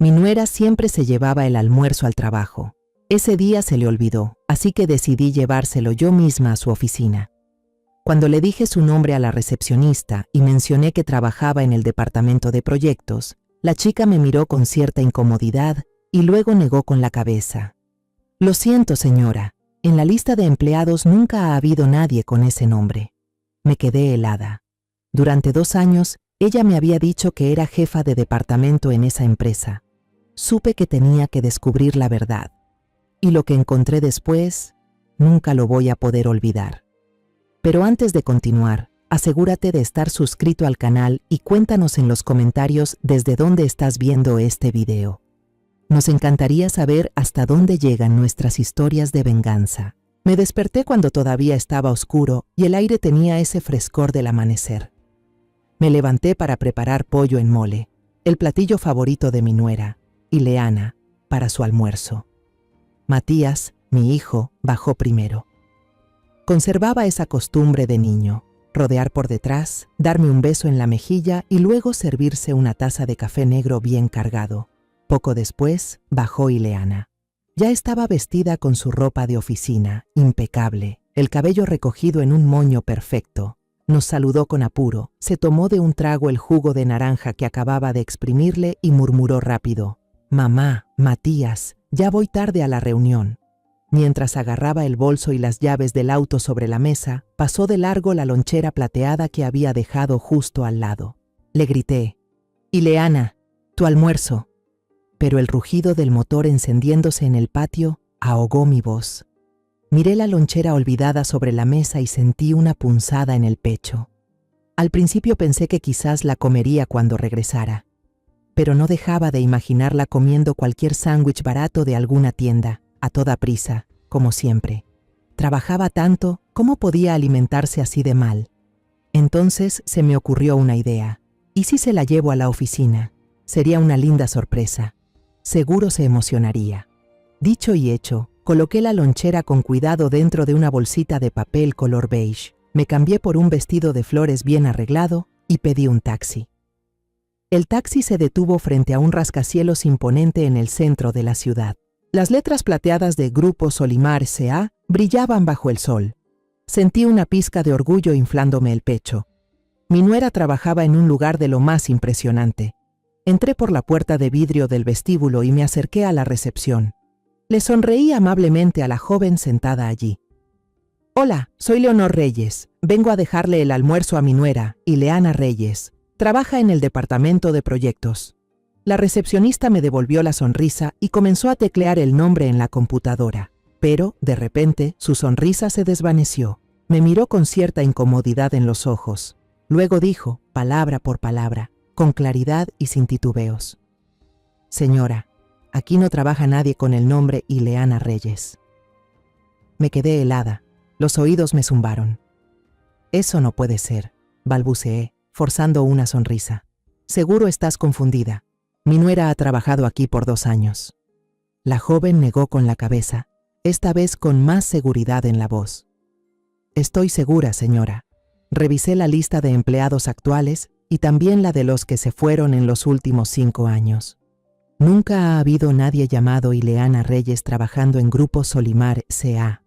Mi nuera siempre se llevaba el almuerzo al trabajo. Ese día se le olvidó, así que decidí llevárselo yo misma a su oficina. Cuando le dije su nombre a la recepcionista y mencioné que trabajaba en el departamento de proyectos, la chica me miró con cierta incomodidad y luego negó con la cabeza. Lo siento, señora, en la lista de empleados nunca ha habido nadie con ese nombre. Me quedé helada. Durante 2 años, ella me había dicho que era jefa de departamento en esa empresa. Supe que tenía que descubrir la verdad. Y lo que encontré después, nunca lo voy a poder olvidar. Pero antes de continuar, asegúrate de estar suscrito al canal y cuéntanos en los comentarios desde dónde estás viendo este video. Nos encantaría saber hasta dónde llegan nuestras historias de venganza. Me desperté cuando todavía estaba oscuro y el aire tenía ese frescor del amanecer. Me levanté para preparar pollo en mole, el platillo favorito de mi nuera, y Leana, para su almuerzo. Matías, mi hijo, bajó primero. Conservaba esa costumbre de niño, rodear por detrás, darme un beso en la mejilla y luego servirse una taza de café negro bien cargado. Poco después, bajó Ileana. Ya estaba vestida con su ropa de oficina, impecable, el cabello recogido en un moño perfecto. Nos saludó con apuro, se tomó de un trago el jugo de naranja que acababa de exprimirle y murmuró rápido: «Mamá, Matías, ya voy tarde a la reunión». Mientras agarraba el bolso y las llaves del auto sobre la mesa, pasó de largo la lonchera plateada que había dejado justo al lado. Le grité: «Ileana, tu almuerzo». Pero el rugido del motor encendiéndose en el patio ahogó mi voz. Miré la lonchera olvidada sobre la mesa y sentí una punzada en el pecho. Al principio pensé que quizás la comería cuando regresara, pero no dejaba de imaginarla comiendo cualquier sándwich barato de alguna tienda, a toda prisa, como siempre. Trabajaba tanto, ¿cómo podía alimentarse así de mal? Entonces se me ocurrió una idea. ¿Y si se la llevo a la oficina? Sería una linda sorpresa. Seguro se emocionaría. Dicho y hecho, coloqué la lonchera con cuidado dentro de una bolsita de papel color beige. Me cambié por un vestido de flores bien arreglado y pedí un taxi. El taxi se detuvo frente a un rascacielos imponente en el centro de la ciudad. Las letras plateadas de Grupo Solimar S.A. brillaban bajo el sol. Sentí una pizca de orgullo inflándome el pecho. Mi nuera trabajaba en un lugar de lo más impresionante. Entré por la puerta de vidrio del vestíbulo y me acerqué a la recepción. Le sonreí amablemente a la joven sentada allí. «Hola, soy Leonor Reyes. Vengo a dejarle el almuerzo a mi nuera, Ileana Reyes. Trabaja en el departamento de proyectos». La recepcionista me devolvió la sonrisa y comenzó a teclear el nombre en la computadora. Pero, de repente, su sonrisa se desvaneció. Me miró con cierta incomodidad en los ojos. Luego dijo, palabra por palabra, con claridad y sin titubeos: «Señora, aquí no trabaja nadie con el nombre Ileana Reyes». Me quedé helada. Los oídos me zumbaron. «Eso no puede ser», balbuceé, forzando una sonrisa. «Seguro estás confundida. Mi nuera ha trabajado aquí por 2 años». La joven negó con la cabeza, esta vez con más seguridad en la voz. «Estoy segura, señora. Revisé la lista de empleados actuales y también la de los que se fueron en los últimos 5 años. Nunca ha habido nadie llamado Ileana Reyes trabajando en Grupo Solimar S.A».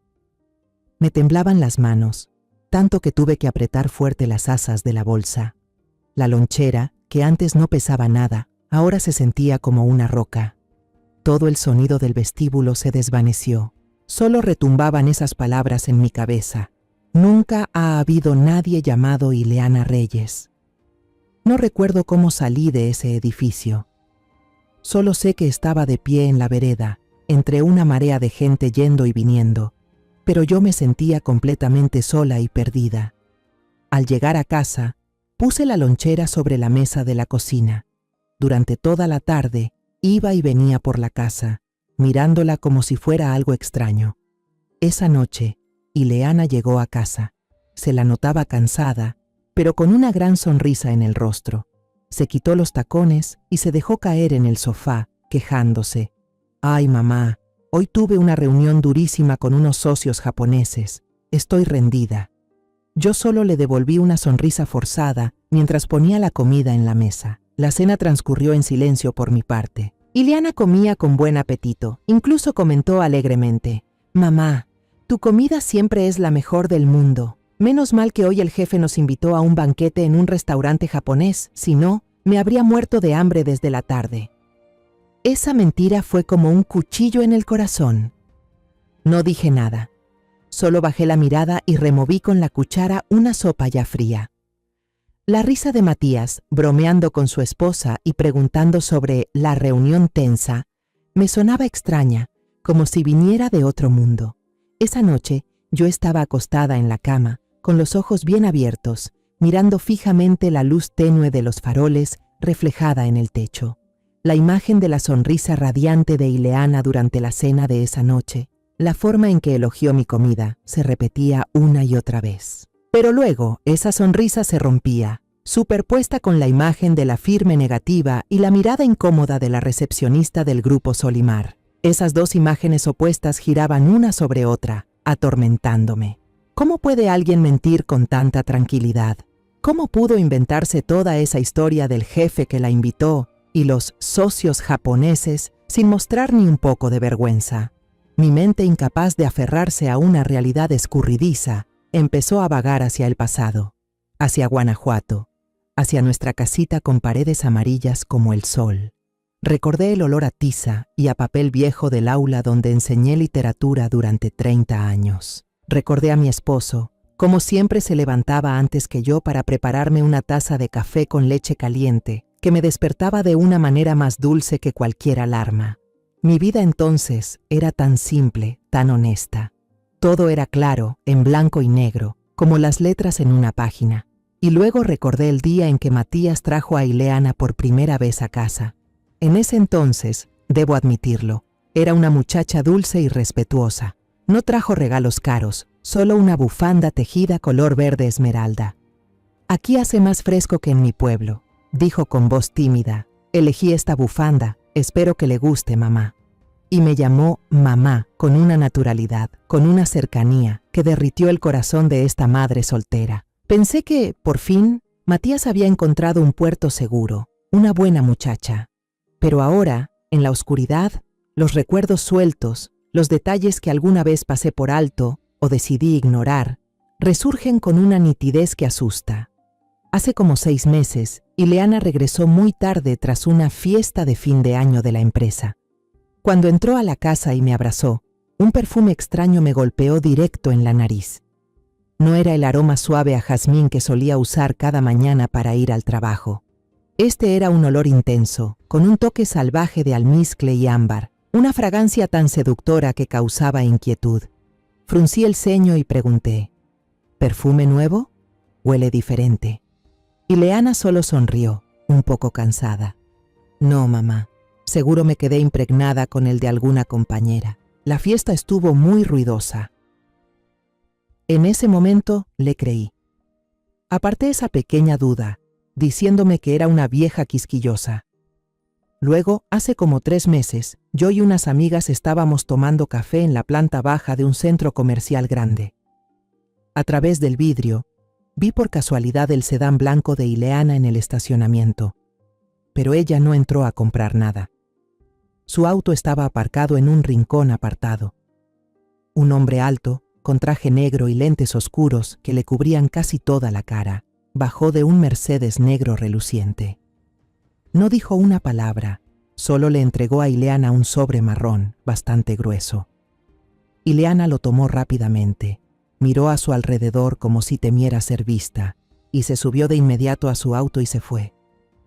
Me temblaban las manos, tanto que tuve que apretar fuerte las asas de la bolsa. La lonchera, que antes no pesaba nada, ahora se sentía como una roca. Todo el sonido del vestíbulo se desvaneció. Solo retumbaban esas palabras en mi cabeza. Nunca ha habido nadie llamado Ileana Reyes. No recuerdo cómo salí de ese edificio. Solo sé que estaba de pie en la vereda, entre una marea de gente yendo y viniendo, pero yo me sentía completamente sola y perdida. Al llegar a casa, puse la lonchera sobre la mesa de la cocina. Durante toda la tarde, iba y venía por la casa, mirándola como si fuera algo extraño. Esa noche, Ileana llegó a casa. Se la notaba cansada, pero con una gran sonrisa en el rostro. Se quitó los tacones y se dejó caer en el sofá, quejándose. «Ay, mamá, hoy tuve una reunión durísima con unos socios japoneses. Estoy rendida». Yo solo le devolví una sonrisa forzada mientras ponía la comida en la mesa. La cena transcurrió en silencio por mi parte. Ileana comía con buen apetito. Incluso comentó alegremente: «Mamá, tu comida siempre es la mejor del mundo. Menos mal que hoy el jefe nos invitó a un banquete en un restaurante japonés, si no, me habría muerto de hambre desde la tarde». Esa mentira fue como un cuchillo en el corazón. No dije nada. Solo bajé la mirada y removí con la cuchara una sopa ya fría. La risa de Matías, bromeando con su esposa y preguntando sobre la reunión tensa, me sonaba extraña, como si viniera de otro mundo. Esa noche, yo estaba acostada en la cama, con los ojos bien abiertos, mirando fijamente la luz tenue de los faroles reflejada en el techo. La imagen de la sonrisa radiante de Ileana durante la cena de esa noche, la forma en que elogió mi comida, se repetía una y otra vez. Pero luego, esa sonrisa se rompía, superpuesta con la imagen de la firme negativa y la mirada incómoda de la recepcionista del grupo Solimar. Esas dos imágenes opuestas giraban una sobre otra, atormentándome. ¿Cómo puede alguien mentir con tanta tranquilidad? ¿Cómo pudo inventarse toda esa historia del jefe que la invitó y los socios japoneses sin mostrar ni un poco de vergüenza? Mi mente, incapaz de aferrarse a una realidad escurridiza, empezó a vagar hacia el pasado, hacia Guanajuato, hacia nuestra casita con paredes amarillas como el sol. Recordé el olor a tiza y a papel viejo del aula donde enseñé literatura durante 30 años. Recordé a mi esposo, como siempre se levantaba antes que yo para prepararme una taza de café con leche caliente, que me despertaba de una manera más dulce que cualquier alarma. Mi vida entonces era tan simple, tan honesta. Todo era claro, en blanco y negro, como las letras en una página. Y luego recordé el día en que Matías trajo a Ileana por primera vez a casa. En ese entonces, debo admitirlo, era una muchacha dulce y respetuosa. No trajo regalos caros, solo una bufanda tejida color verde esmeralda. «Aquí hace más fresco que en mi pueblo», dijo con voz tímida. «Elegí esta bufanda, espero que le guste, mamá». Y me llamó mamá con una naturalidad, con una cercanía que derritió el corazón de esta madre soltera. Pensé que, por fin, Matías había encontrado un puerto seguro, una buena muchacha. Pero ahora, en la oscuridad, los recuerdos sueltos, los detalles que alguna vez pasé por alto o decidí ignorar, resurgen con una nitidez que asusta. Hace como 6 meses, Ileana regresó muy tarde tras una fiesta de fin de año de la empresa. Cuando entró a la casa y me abrazó, un perfume extraño me golpeó directo en la nariz. No era el aroma suave a jazmín que solía usar cada mañana para ir al trabajo. Este era un olor intenso, con un toque salvaje de almizcle y ámbar, una fragancia tan seductora que causaba inquietud. Fruncí el ceño y pregunté: ¿perfume nuevo? Huele diferente. Ileana solo sonrió, un poco cansada. No, mamá. Seguro me quedé impregnada con el de alguna compañera. La fiesta estuvo muy ruidosa. En ese momento le creí. Aparté esa pequeña duda, diciéndome que era una vieja quisquillosa. Luego, hace como 3 meses, yo y unas amigas estábamos tomando café en la planta baja de un centro comercial grande. A través del vidrio, vi por casualidad el sedán blanco de Ileana en el estacionamiento. Pero ella no entró a comprar nada. Su auto estaba aparcado en un rincón apartado. Un hombre alto, con traje negro y lentes oscuros que le cubrían casi toda la cara, bajó de un Mercedes negro reluciente. No dijo una palabra, solo le entregó a Ileana un sobre marrón, bastante grueso. Ileana lo tomó rápidamente, miró a su alrededor como si temiera ser vista, y se subió de inmediato a su auto y se fue.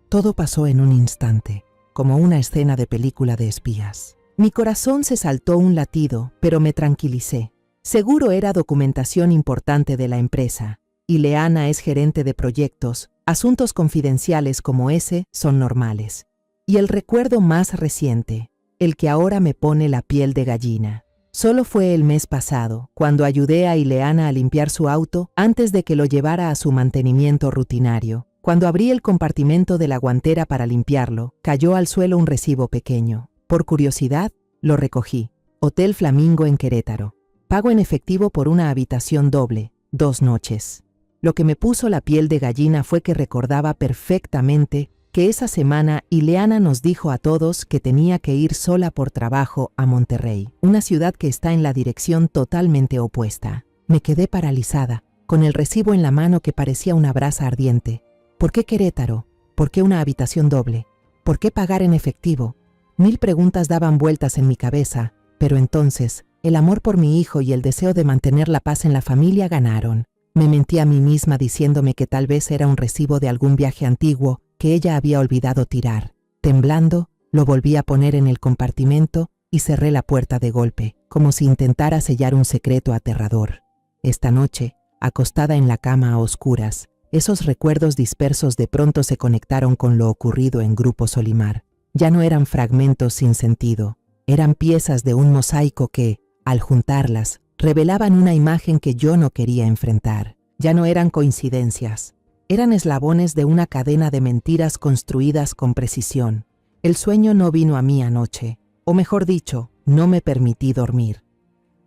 Todo pasó en un instante, como una escena de película de espías. Mi corazón se saltó un latido, pero me tranquilicé. Seguro era documentación importante de la empresa. Ileana es gerente de proyectos. Asuntos confidenciales como ese son normales. Y el recuerdo más reciente, el que ahora me pone la piel de gallina. Solo fue el mes pasado, cuando ayudé a Ileana a limpiar su auto antes de que lo llevara a su mantenimiento rutinario. Cuando abrí el compartimento de la guantera para limpiarlo, cayó al suelo un recibo pequeño. Por curiosidad, lo recogí. Hotel Flamingo en Querétaro. Pago en efectivo por una habitación doble, 2 noches. Lo que me puso la piel de gallina fue que recordaba perfectamente que esa semana Ileana nos dijo a todos que tenía que ir sola por trabajo a Monterrey, una ciudad que está en la dirección totalmente opuesta. Me quedé paralizada, con el recibo en la mano que parecía una brasa ardiente. ¿Por qué Querétaro? ¿Por qué una habitación doble? ¿Por qué pagar en efectivo? 1000 preguntas daban vueltas en mi cabeza, pero entonces, el amor por mi hijo y el deseo de mantener la paz en la familia ganaron. Me mentí a mí misma diciéndome que tal vez era un recibo de algún viaje antiguo que ella había olvidado tirar. Temblando, lo volví a poner en el compartimento y cerré la puerta de golpe, como si intentara sellar un secreto aterrador. Esta noche, acostada en la cama a oscuras, esos recuerdos dispersos de pronto se conectaron con lo ocurrido en Grupo Solimar. Ya no eran fragmentos sin sentido, eran piezas de un mosaico que, al juntarlas, revelaban una imagen que yo no quería enfrentar. Ya no eran coincidencias, eran eslabones de una cadena de mentiras construidas con precisión. El sueño no vino a mí anoche, o mejor dicho, no me permití dormir.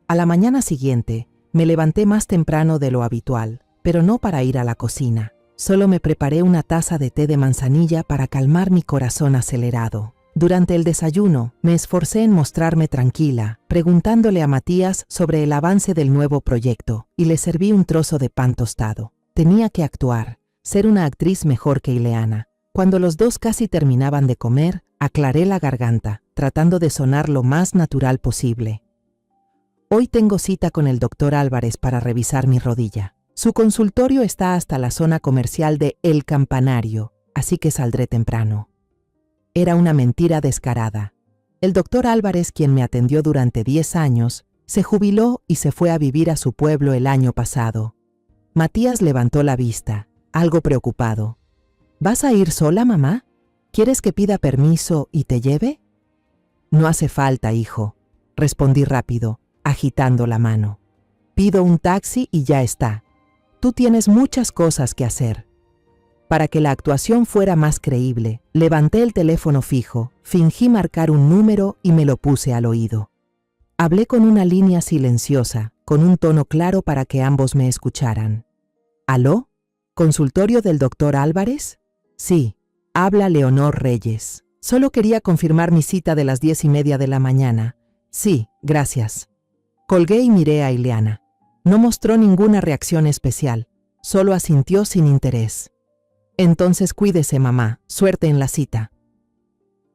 A la mañana siguiente, me levanté más temprano de lo habitual, pero no para ir a la cocina. Solo me preparé una taza de té de manzanilla para calmar mi corazón acelerado. Durante el desayuno, me esforcé en mostrarme tranquila, preguntándole a Matías sobre el avance del nuevo proyecto, y le serví un trozo de pan tostado. Tenía que actuar, ser una actriz mejor que Ileana. Cuando los dos casi terminaban de comer, aclaré la garganta, tratando de sonar lo más natural posible. Hoy tengo cita con el doctor Álvarez para revisar mi rodilla. Su consultorio está hasta la zona comercial de El Campanario, así que saldré temprano. Era una mentira descarada. El doctor Álvarez, quien me atendió durante 10 años, se jubiló y se fue a vivir a su pueblo el año pasado. Matías levantó la vista, algo preocupado. ¿Vas a ir sola, mamá? ¿Quieres que pida permiso y te lleve? No hace falta, hijo, respondí rápido, agitando la mano. Pido un taxi y ya está. Tú tienes muchas cosas que hacer. Para que la actuación fuera más creíble, levanté el teléfono fijo, fingí marcar un número y me lo puse al oído. Hablé con una línea silenciosa, con un tono claro para que ambos me escucharan. ¿Aló? ¿Consultorio del doctor Álvarez? Sí, habla Leonor Reyes. Solo quería confirmar mi cita de las 10:30 de la mañana. Sí, gracias. Colgué y miré a Ileana. No mostró ninguna reacción especial, solo asintió sin interés. Entonces cuídese, mamá, suerte en la cita.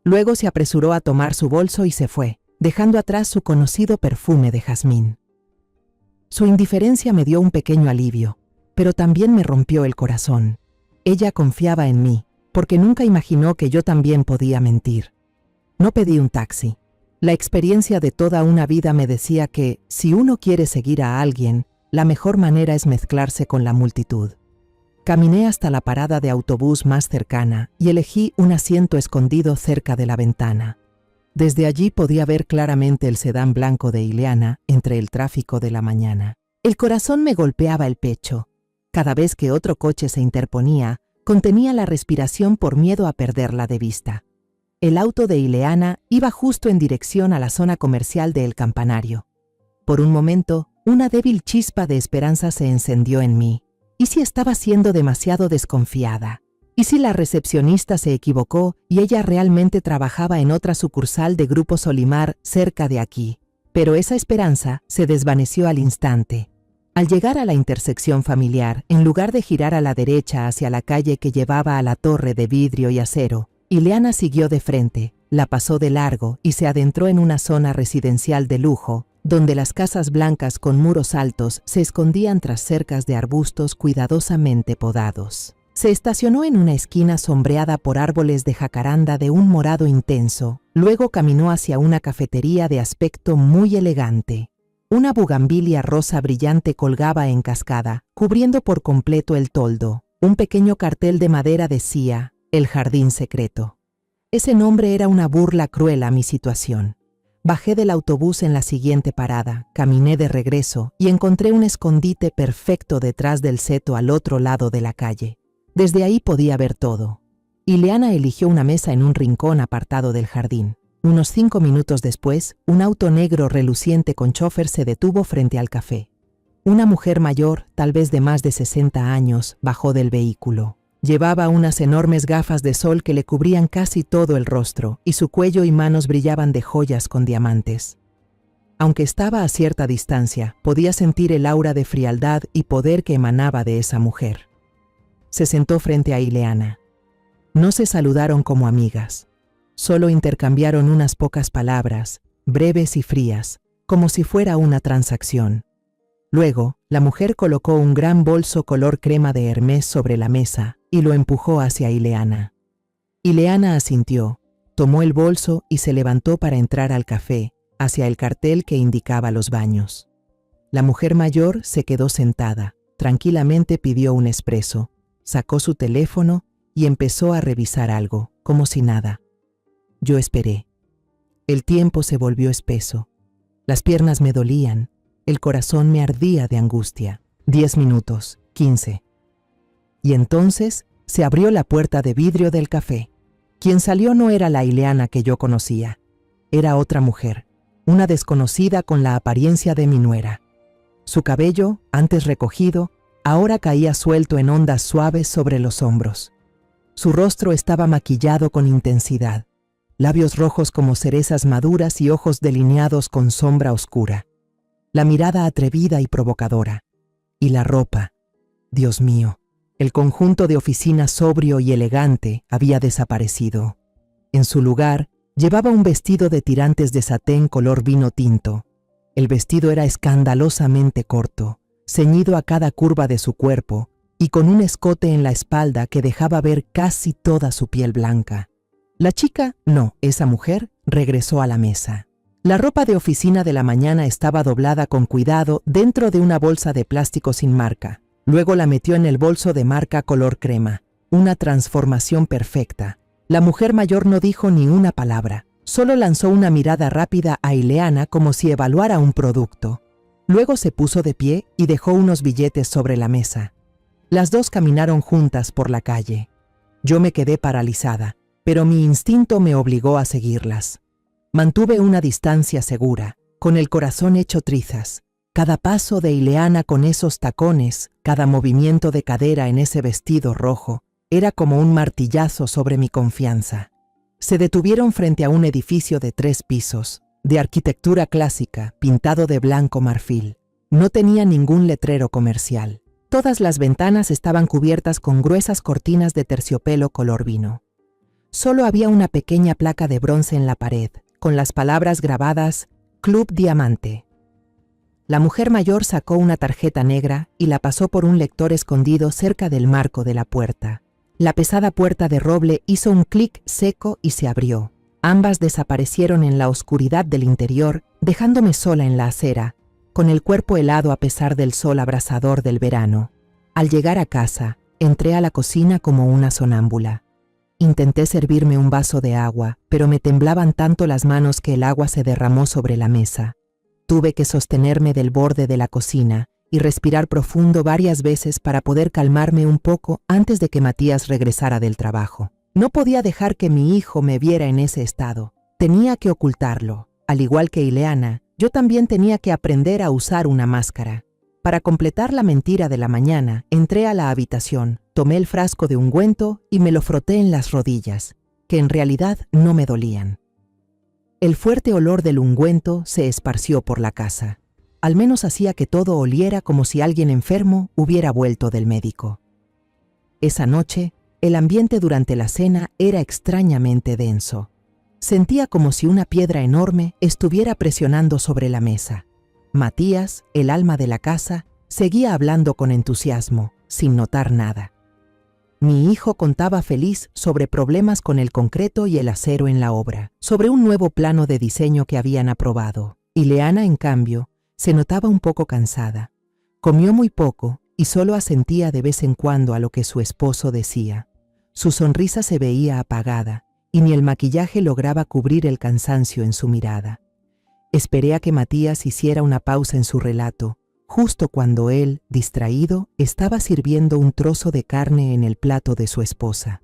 Luego se apresuró a tomar su bolso y se fue, dejando atrás su conocido perfume de jazmín. Su indiferencia me dio un pequeño alivio, pero también me rompió el corazón. Ella confiaba en mí, porque nunca imaginó que yo también podía mentir. No pedí un taxi. La experiencia de toda una vida me decía que, si uno quiere seguir a alguien, la mejor manera es mezclarse con la multitud. Caminé hasta la parada de autobús más cercana y elegí un asiento escondido cerca de la ventana. Desde allí podía ver claramente el sedán blanco de Ileana entre el tráfico de la mañana. El corazón me golpeaba el pecho. Cada vez que otro coche se interponía, contenía la respiración por miedo a perderla de vista. El auto de Ileana iba justo en dirección a la zona comercial de El Campanario. Por un momento, una débil chispa de esperanza se encendió en mí. ¿Y si estaba siendo demasiado desconfiada? ¿Y si la recepcionista se equivocó y ella realmente trabajaba en otra sucursal de Grupo Solimar cerca de aquí? Pero esa esperanza se desvaneció al instante. Al llegar a la intersección familiar, en lugar de girar a la derecha hacia la calle que llevaba a la torre de vidrio y acero, Ileana siguió de frente, la pasó de largo y se adentró en una zona residencial de lujo, donde las casas blancas con muros altos se escondían tras cercas de arbustos cuidadosamente podados. Se estacionó en una esquina sombreada por árboles de jacaranda de un morado intenso, luego caminó hacia una cafetería de aspecto muy elegante. Una bugambilia rosa brillante colgaba en cascada, cubriendo por completo el toldo. Un pequeño cartel de madera decía, «El jardín secreto». Ese nombre era una burla cruel a mi situación. Bajé del autobús en la siguiente parada, caminé de regreso y encontré un escondite perfecto detrás del seto al otro lado de la calle. Desde ahí podía ver todo. Ileana eligió una mesa en un rincón apartado del jardín. Unos 5 minutos después, un auto negro reluciente con chófer se detuvo frente al café. Una mujer mayor, tal vez de más de 60 años, bajó del vehículo. Llevaba unas enormes gafas de sol que le cubrían casi todo el rostro, y su cuello y manos brillaban de joyas con diamantes. Aunque estaba a cierta distancia, podía sentir el aura de frialdad y poder que emanaba de esa mujer. Se sentó frente a Ileana. No se saludaron como amigas. Solo intercambiaron unas pocas palabras, breves y frías, como si fuera una transacción. Luego, la mujer colocó un gran bolso color crema de Hermès sobre la mesa y lo empujó hacia Ileana. Ileana asintió, tomó el bolso y se levantó para entrar al café, hacia el cartel que indicaba los baños. La mujer mayor se quedó sentada, tranquilamente pidió un espresso, sacó su teléfono y empezó a revisar algo, como si nada. Yo esperé. El tiempo se volvió espeso. Las piernas me dolían, el corazón me ardía de angustia. 10 minutos, 15. Y entonces se abrió la puerta de vidrio del café. Quien salió no era la Ileana que yo conocía. Era otra mujer, una desconocida con la apariencia de mi nuera. Su cabello, antes recogido, ahora caía suelto en ondas suaves sobre los hombros. Su rostro estaba maquillado con intensidad, labios rojos como cerezas maduras y ojos delineados con sombra oscura. La mirada atrevida y provocadora. Y la ropa. Dios mío, el conjunto de oficina sobrio y elegante había desaparecido. En su lugar, llevaba un vestido de tirantes de satén color vino tinto. El vestido era escandalosamente corto, ceñido a cada curva de su cuerpo y con un escote en la espalda que dejaba ver casi toda su piel blanca. La chica, no, esa mujer, regresó a la mesa. La ropa de oficina de la mañana estaba doblada con cuidado dentro de una bolsa de plástico sin marca. Luego la metió en el bolso de marca color crema. Una transformación perfecta. La mujer mayor no dijo ni una palabra. Solo lanzó una mirada rápida a Ileana como si evaluara un producto. Luego se puso de pie y dejó unos billetes sobre la mesa. Las dos caminaron juntas por la calle. Yo me quedé paralizada, pero mi instinto me obligó a seguirlas. Mantuve una distancia segura, con el corazón hecho trizas. Cada paso de Ileana con esos tacones, cada movimiento de cadera en ese vestido rojo, era como un martillazo sobre mi confianza. Se detuvieron frente a un edificio de 3 pisos, de arquitectura clásica, pintado de blanco marfil. No tenía ningún letrero comercial. Todas las ventanas estaban cubiertas con gruesas cortinas de terciopelo color vino. Solo había una pequeña placa de bronce en la pared, con las palabras grabadas Club Diamante. La mujer mayor sacó una tarjeta negra y la pasó por un lector escondido cerca del marco de la puerta. La pesada puerta de roble hizo un clic seco y se abrió. Ambas desaparecieron en la oscuridad del interior, dejándome sola en la acera, con el cuerpo helado a pesar del sol abrasador del verano. Al llegar a casa, entré a la cocina como una sonámbula. Intenté servirme un vaso de agua, pero me temblaban tanto las manos que el agua se derramó sobre la mesa. Tuve que sostenerme del borde de la cocina y respirar profundo varias veces para poder calmarme un poco antes de que Matías regresara del trabajo. No podía dejar que mi hijo me viera en ese estado. Tenía que ocultarlo. Al igual que Ileana, yo también tenía que aprender a usar una máscara. Para completar la mentira de la mañana, entré a la habitación, tomé el frasco de ungüento y me lo froté en las rodillas, que en realidad no me dolían. El fuerte olor del ungüento se esparció por la casa. Al menos hacía que todo oliera como si alguien enfermo hubiera vuelto del médico. Esa noche, el ambiente durante la cena era extrañamente denso. Sentía como si una piedra enorme estuviera presionando sobre la mesa. Matías, el alma de la casa, seguía hablando con entusiasmo, sin notar nada. Mi hijo contaba feliz sobre problemas con el concreto y el acero en la obra, sobre un nuevo plano de diseño que habían aprobado. Ileana, en cambio, se notaba un poco cansada. Comió muy poco y solo asentía de vez en cuando a lo que su esposo decía. Su sonrisa se veía apagada y ni el maquillaje lograba cubrir el cansancio en su mirada. Esperé a que Matías hiciera una pausa en su relato, justo cuando él, distraído, estaba sirviendo un trozo de carne en el plato de su esposa.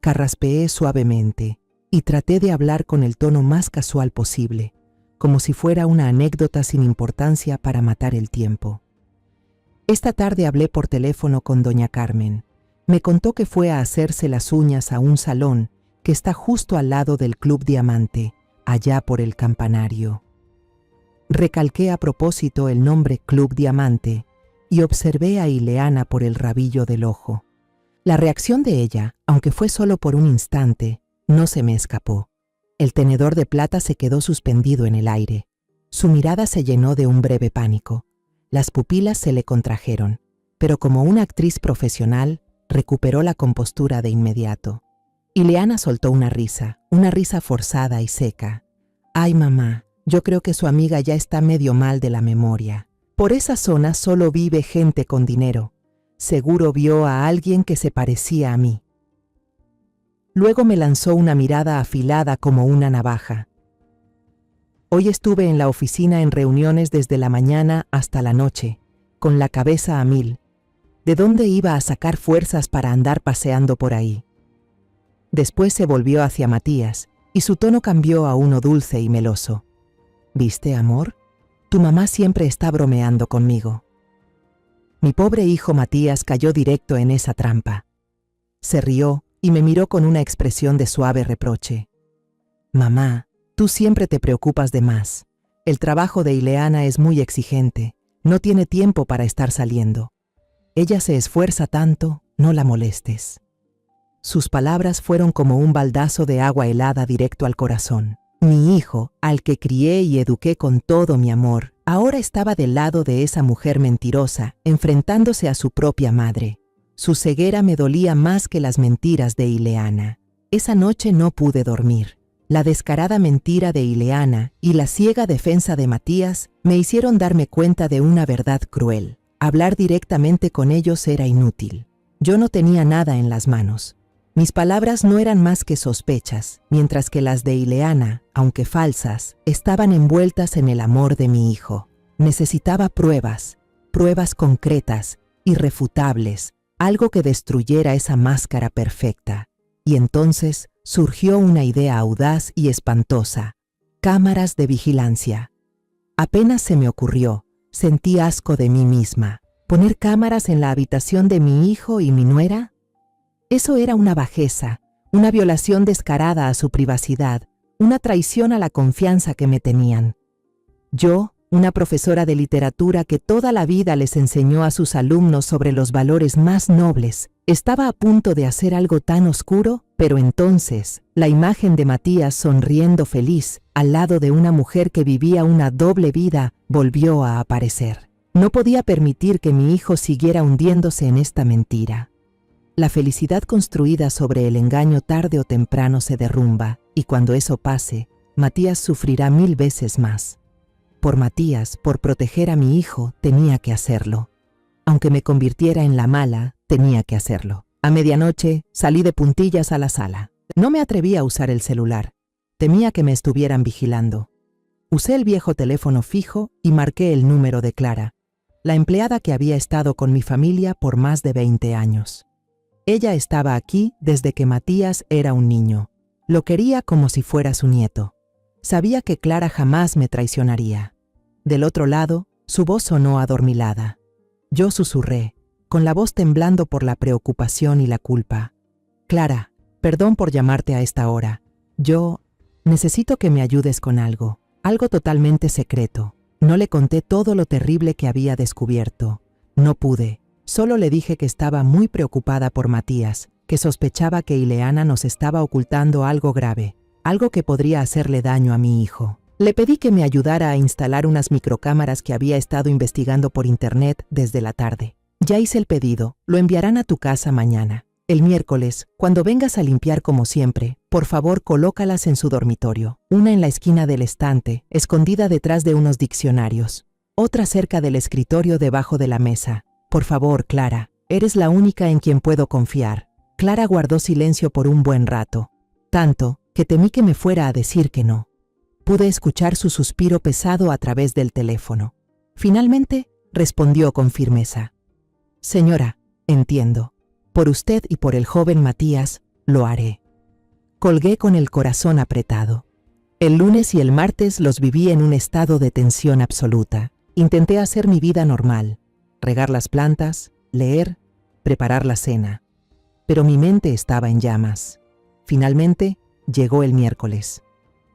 Carraspeé suavemente y traté de hablar con el tono más casual posible, como si fuera una anécdota sin importancia para matar el tiempo. Esta tarde hablé por teléfono con doña Carmen. Me contó que fue a hacerse las uñas a un salón que está justo al lado del Club Diamante, allá por el campanario. Recalqué a propósito el nombre Club Diamante y observé a Ileana por el rabillo del ojo. La reacción de ella, aunque fue solo por un instante, no se me escapó. El tenedor de plata se quedó suspendido en el aire. Su mirada se llenó de un breve pánico. Las pupilas se le contrajeron, pero como una actriz profesional, recuperó la compostura de inmediato. Ileana soltó una risa forzada y seca. «Ay, mamá, yo creo que su amiga ya está medio mal de la memoria. Por esa zona solo vive gente con dinero. Seguro vio a alguien que se parecía a mí». Luego me lanzó una mirada afilada como una navaja. «Hoy estuve en la oficina en reuniones desde la mañana hasta la noche, con la cabeza a mil. ¿De dónde iba a sacar fuerzas para andar paseando por ahí?». Después se volvió hacia Matías y su tono cambió a uno dulce y meloso. «¿Viste, amor? Tu mamá siempre está bromeando conmigo». Mi pobre hijo Matías cayó directo en esa trampa. Se rió y me miró con una expresión de suave reproche. «Mamá, tú siempre te preocupas de más. El trabajo de Ileana es muy exigente. No tiene tiempo para estar saliendo. Ella se esfuerza tanto, no la molestes». Sus palabras fueron como un baldazo de agua helada directo al corazón. Mi hijo, al que crié y eduqué con todo mi amor, ahora estaba del lado de esa mujer mentirosa, enfrentándose a su propia madre. Su ceguera me dolía más que las mentiras de Ileana. Esa noche no pude dormir. La descarada mentira de Ileana y la ciega defensa de Matías me hicieron darme cuenta de una verdad cruel. Hablar directamente con ellos era inútil. Yo no tenía nada en las manos. Mis palabras no eran más que sospechas, mientras que las de Ileana, aunque falsas, estaban envueltas en el amor de mi hijo. Necesitaba pruebas concretas, irrefutables, algo que destruyera esa máscara perfecta. Y entonces surgió una idea audaz y espantosa: cámaras de vigilancia. Apenas se me ocurrió, sentí asco de mí misma. ¿Poner cámaras en la habitación de mi hijo y mi nuera? Eso era una bajeza, una violación descarada a su privacidad, una traición a la confianza que me tenían. Yo, una profesora de literatura que toda la vida les enseñó a sus alumnos sobre los valores más nobles, estaba a punto de hacer algo tan oscuro, pero entonces, la imagen de Matías sonriendo feliz, al lado de una mujer que vivía una doble vida, volvió a aparecer. No podía permitir que mi hijo siguiera hundiéndose en esta mentira. La felicidad construida sobre el engaño tarde o temprano se derrumba, y cuando eso pase, Matías sufrirá 1000 veces más. Por Matías, por proteger a mi hijo, tenía que hacerlo. Aunque me convirtiera en la mala, tenía que hacerlo. A medianoche, salí de puntillas a la sala. No me atreví a usar el celular. Temía que me estuvieran vigilando. Usé el viejo teléfono fijo y marqué el número de Clara, la empleada que había estado con mi familia por más de 20 años. Ella estaba aquí desde que Matías era un niño. Lo quería como si fuera su nieto. Sabía que Clara jamás me traicionaría. Del otro lado, su voz sonó adormilada. Yo susurré, con la voz temblando por la preocupación y la culpa. «Clara, perdón por llamarte a esta hora. Yo necesito que me ayudes con algo totalmente secreto». No le conté todo lo terrible que había descubierto. No pude. Solo le dije que estaba muy preocupada por Matías, que sospechaba que Ileana nos estaba ocultando algo grave, algo que podría hacerle daño a mi hijo. Le pedí que me ayudara a instalar unas microcámaras que había estado investigando por internet desde la tarde. «Ya hice el pedido, lo enviarán a tu casa mañana. El miércoles, cuando vengas a limpiar como siempre, por favor colócalas en su dormitorio. Una en la esquina del estante, escondida detrás de unos diccionarios. Otra cerca del escritorio debajo de la mesa. Por favor, Clara, eres la única en quien puedo confiar». Clara guardó silencio por un buen rato, tanto que temí que me fuera a decir que no. Pude escuchar su suspiro pesado a través del teléfono. Finalmente, respondió con firmeza: «Señora, entiendo. Por usted y por el joven Matías, lo haré». Colgué con el corazón apretado. El lunes y el martes los viví en un estado de tensión absoluta. Intenté hacer mi vida normal: regar las plantas, leer, preparar la cena. pero mi mente estaba en llamas. Finalmente, llegó el miércoles.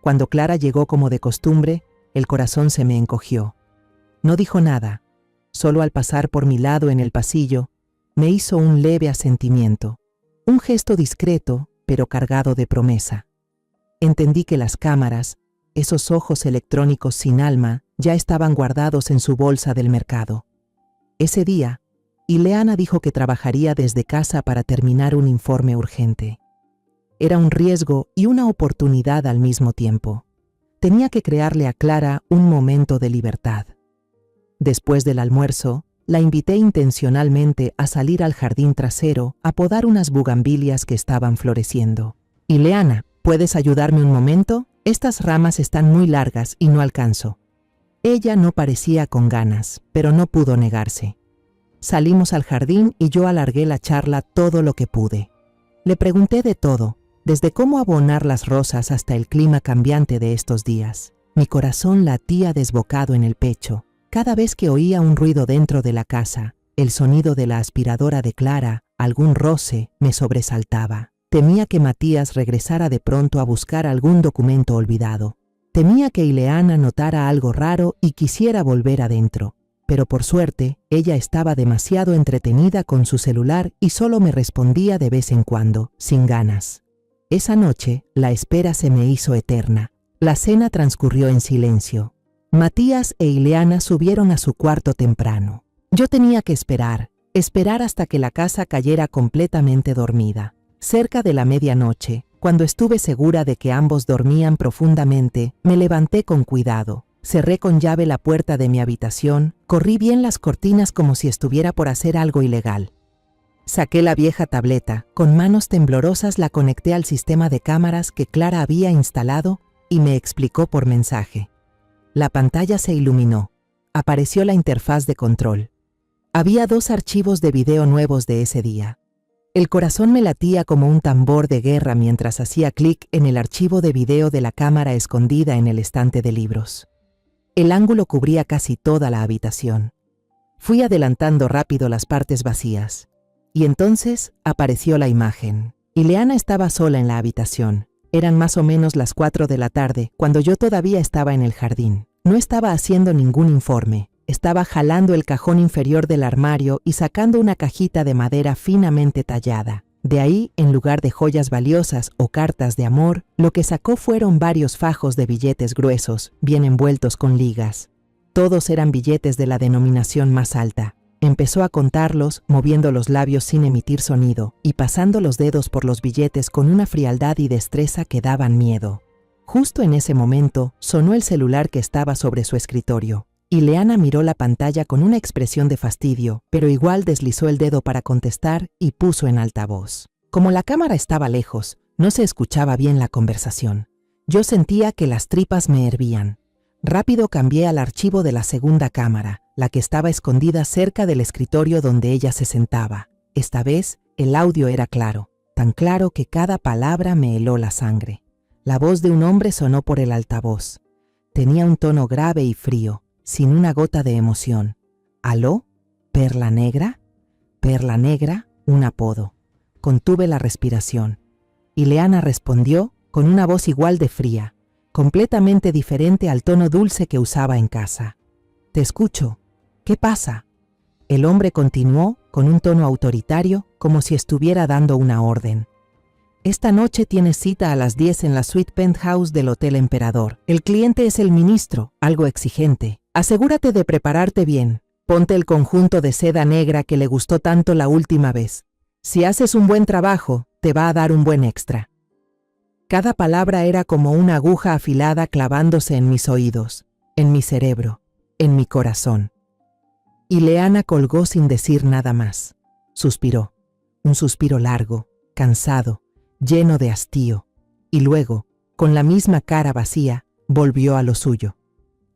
Cuando Clara llegó como de costumbre, el corazón se me encogió. No dijo nada, solo al pasar por mi lado en el pasillo, me hizo un leve asentimiento, un gesto discreto, pero cargado de promesa. Entendí que las cámaras, esos ojos electrónicos sin alma, ya estaban guardados en su bolsa del mercado. Ese día, Ileana dijo que trabajaría desde casa para terminar un informe urgente. Era un riesgo y una oportunidad al mismo tiempo. Tenía que crearle a Clara un momento de libertad. Después del almuerzo, la invité intencionalmente a salir al jardín trasero a podar unas bugambilias que estaban floreciendo. «Ileana, ¿puedes ayudarme un momento? Estas ramas están muy largas y no alcanzo». Ella no parecía con ganas, pero no pudo negarse. Salimos al jardín y yo alargué la charla todo lo que pude. Le pregunté de todo, desde cómo abonar las rosas hasta el clima cambiante de estos días. Mi corazón latía desbocado en el pecho. Cada vez que oía un ruido dentro de la casa, el sonido de la aspiradora de Clara, algún roce, me sobresaltaba. Temía que Matías regresara de pronto a buscar algún documento olvidado. Temía que Ileana notara algo raro y quisiera volver adentro. Pero por suerte, ella estaba demasiado entretenida con su celular y solo me respondía de vez en cuando, sin ganas. Esa noche, la espera se me hizo eterna. La cena transcurrió en silencio. Matías e Ileana subieron a su cuarto temprano. Yo tenía que esperar hasta que la casa cayera completamente dormida. Cerca de la medianoche, cuando estuve segura de que ambos dormían profundamente, me levanté con cuidado. Cerré con llave la puerta de mi habitación, corrí bien las cortinas como si estuviera por hacer algo ilegal. Saqué la vieja tableta, con manos temblorosas la conecté al sistema de cámaras que Clara había instalado y me explicó por mensaje. La pantalla se iluminó. Apareció la interfaz de control. Había 2 archivos de video nuevos de ese día. El corazón me latía como un tambor de guerra mientras hacía clic en el archivo de video de la cámara escondida en el estante de libros. El ángulo cubría casi toda la habitación. Fui adelantando rápido las partes vacías. Y entonces apareció la imagen. Ileana estaba sola en la habitación. Eran más o menos las 4 de la tarde, cuando yo todavía estaba en el jardín. No estaba haciendo ningún informe. Estaba jalando el cajón inferior del armario y sacando una cajita de madera finamente tallada. De ahí, en lugar de joyas valiosas o cartas de amor, lo que sacó fueron varios fajos de billetes gruesos, bien envueltos con ligas. Todos eran billetes de la denominación más alta. Empezó a contarlos, moviendo los labios sin emitir sonido, y pasando los dedos por los billetes con una frialdad y destreza que daban miedo. Justo en ese momento, sonó el celular que estaba sobre su escritorio. Ileana miró la pantalla con una expresión de fastidio, pero igual deslizó el dedo para contestar y puso en altavoz. Como la cámara estaba lejos, no se escuchaba bien la conversación. Yo sentía que las tripas me hervían. Rápido cambié al archivo de la segunda cámara, la que estaba escondida cerca del escritorio donde ella se sentaba. Esta vez, el audio era claro, tan claro que cada palabra me heló la sangre. La voz de un hombre sonó por el altavoz. Tenía un tono grave y frío, sin una gota de emoción. ¿Aló? ¿Perla Negra? Perla Negra, un apodo. Contuve la respiración. Ileana respondió con una voz igual de fría, completamente diferente al tono dulce que usaba en casa. «Te escucho. ¿Qué pasa?» El hombre continuó con un tono autoritario, como si estuviera dando una orden. «Esta noche tienes cita a las 10 en la suite penthouse del Hotel Emperador. El cliente es el ministro, algo exigente. Asegúrate de prepararte bien. Ponte el conjunto de seda negra que le gustó tanto la última vez. Si haces un buen trabajo, te va a dar un buen extra». Cada palabra era como una aguja afilada clavándose en mis oídos, en mi cerebro, en mi corazón. Ileana colgó sin decir nada más. Suspiró, un suspiro largo, cansado, lleno de hastío, y luego, con la misma cara vacía, volvió a lo suyo.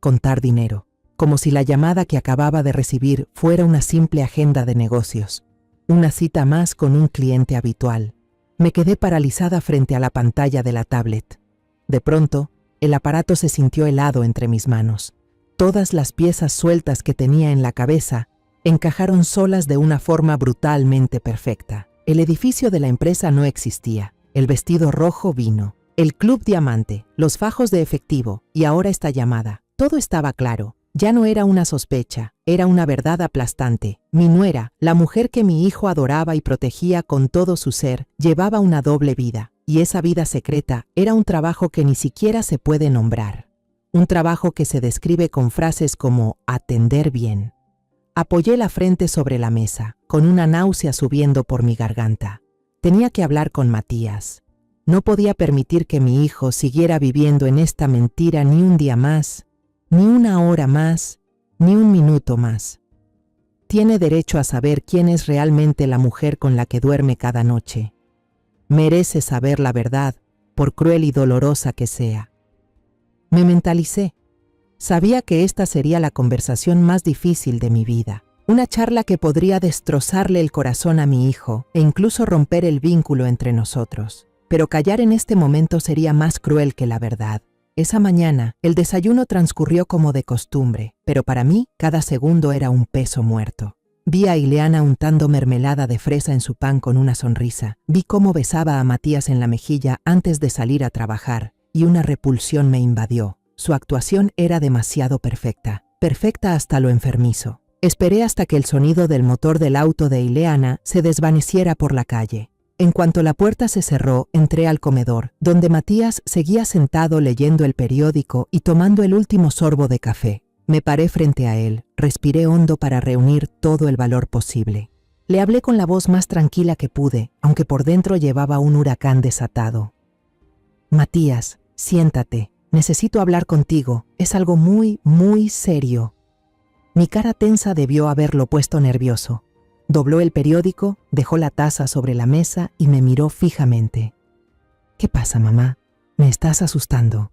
Contar dinero, como si la llamada que acababa de recibir fuera una simple agenda de negocios, una cita más con un cliente habitual. Me quedé paralizada frente a la pantalla de la tablet. De pronto, el aparato se sintió helado entre mis manos. Todas las piezas sueltas que tenía en la cabeza encajaron solas de una forma brutalmente perfecta. El edificio de la empresa no existía. El vestido rojo vino. El Club Diamante, los fajos de efectivo y ahora esta llamada. Todo estaba claro. Ya no era una sospecha, era una verdad aplastante. Mi nuera, la mujer que mi hijo adoraba y protegía con todo su ser, llevaba una doble vida. Y esa vida secreta era un trabajo que ni siquiera se puede nombrar. Un trabajo que se describe con frases como atender bien. Apoyé la frente sobre la mesa, con una náusea subiendo por mi garganta. Tenía que hablar con Matías. No podía permitir que mi hijo siguiera viviendo en esta mentira ni un día más, ni una hora más, ni un minuto más. Tiene derecho a saber quién es realmente la mujer con la que duerme cada noche. Merece saber la verdad, por cruel y dolorosa que sea. Me mentalicé. Sabía que esta sería la conversación más difícil de mi vida. Una charla que podría destrozarle el corazón a mi hijo e incluso romper el vínculo entre nosotros. Pero callar en este momento sería más cruel que la verdad. Esa mañana, el desayuno transcurrió como de costumbre, pero para mí, cada segundo era un peso muerto. Vi a Ileana untando mermelada de fresa en su pan con una sonrisa. Vi cómo besaba a Matías en la mejilla antes de salir a trabajar, y una repulsión me invadió. Su actuación era demasiado perfecta, perfecta hasta lo enfermizo. Esperé hasta que el sonido del motor del auto de Ileana se desvaneciera por la calle. En cuanto la puerta se cerró, entré al comedor, donde Matías seguía sentado leyendo el periódico y tomando el último sorbo de café. Me paré frente a él, respiré hondo para reunir todo el valor posible. Le hablé con la voz más tranquila que pude, aunque por dentro llevaba un huracán desatado. Matías, siéntate. Necesito hablar contigo. Es algo muy, muy serio. Mi cara tensa debió haberlo puesto nervioso. Dobló el periódico, dejó la taza sobre la mesa y me miró fijamente. ¿Qué pasa, mamá? Me estás asustando.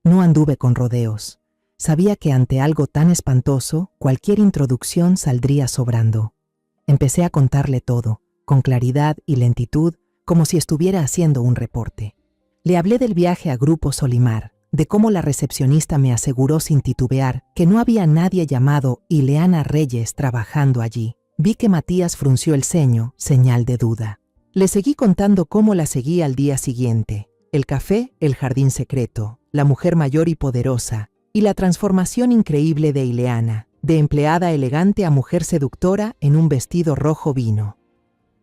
No anduve con rodeos. Sabía que ante algo tan espantoso, cualquier introducción saldría sobrando. Empecé a contarle todo, con claridad y lentitud, como si estuviera haciendo un reporte. Le hablé del viaje a Grupo Solimar, de cómo la recepcionista me aseguró sin titubear que no había nadie llamado Ileana Reyes trabajando allí. Vi que Matías frunció el ceño, señal de duda. Le seguí contando cómo la seguí al día siguiente. El café, el jardín secreto, la mujer mayor y poderosa, y la transformación increíble de Ileana, de empleada elegante a mujer seductora en un vestido rojo vino.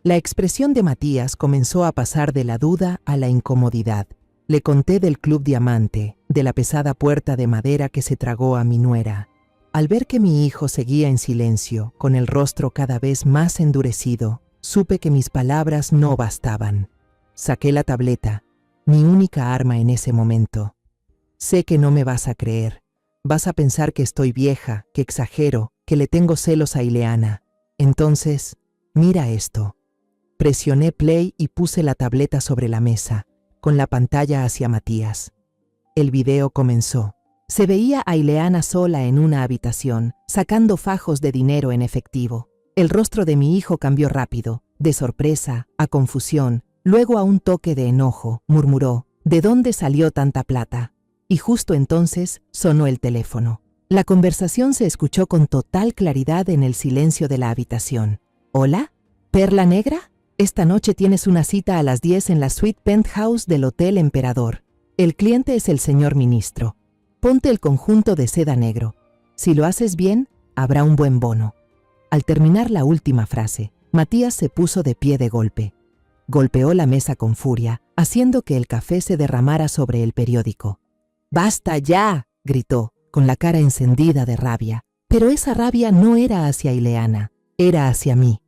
La expresión de Matías comenzó a pasar de la duda a la incomodidad. Le conté del Club Diamante, de la pesada puerta de madera que se tragó a mi nuera. Al ver que mi hijo seguía en silencio, con el rostro cada vez más endurecido, supe que mis palabras no bastaban. Saqué la tableta, mi única arma en ese momento. Sé que no me vas a creer. Vas a pensar que estoy vieja, que exagero, que le tengo celos a Ileana. Entonces, mira esto. Presioné play y puse la tableta sobre la mesa, con la pantalla hacia Matías. El video comenzó. Se veía a Ileana sola en una habitación, sacando fajos de dinero en efectivo. El rostro de mi hijo cambió rápido, de sorpresa a confusión, luego a un toque de enojo. Murmuró, ¿de dónde salió tanta plata? Y justo entonces sonó el teléfono. La conversación se escuchó con total claridad en el silencio de la habitación. ¿Hola? ¿Perla Negra? Esta noche tienes una cita a las 10 en la suite penthouse del Hotel Emperador. El cliente es el señor ministro. Ponte el conjunto de seda negro. Si lo haces bien, habrá un buen bono. Al terminar la última frase, Matías se puso de pie de golpe. Golpeó la mesa con furia, haciendo que el café se derramara sobre el periódico. ¡Basta ya!, gritó, con la cara encendida de rabia. Pero esa rabia no era hacia Ileana, era hacia mí.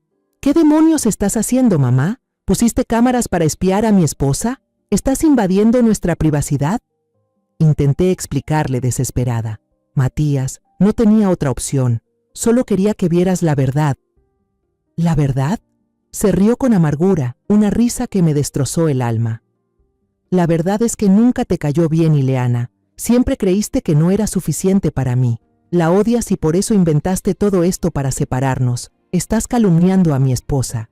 ¿Qué demonios estás haciendo, mamá? ¿Pusiste cámaras para espiar a mi esposa? ¿Estás invadiendo nuestra privacidad? Intenté explicarle desesperada. Matías, no tenía otra opción. Solo quería que vieras la verdad. ¿La verdad? Se rió con amargura, una risa que me destrozó el alma. La verdad es que nunca te cayó bien, Ileana. Siempre creíste que no era suficiente para mí. La odias y por eso inventaste todo esto para separarnos. Estás calumniando a mi esposa.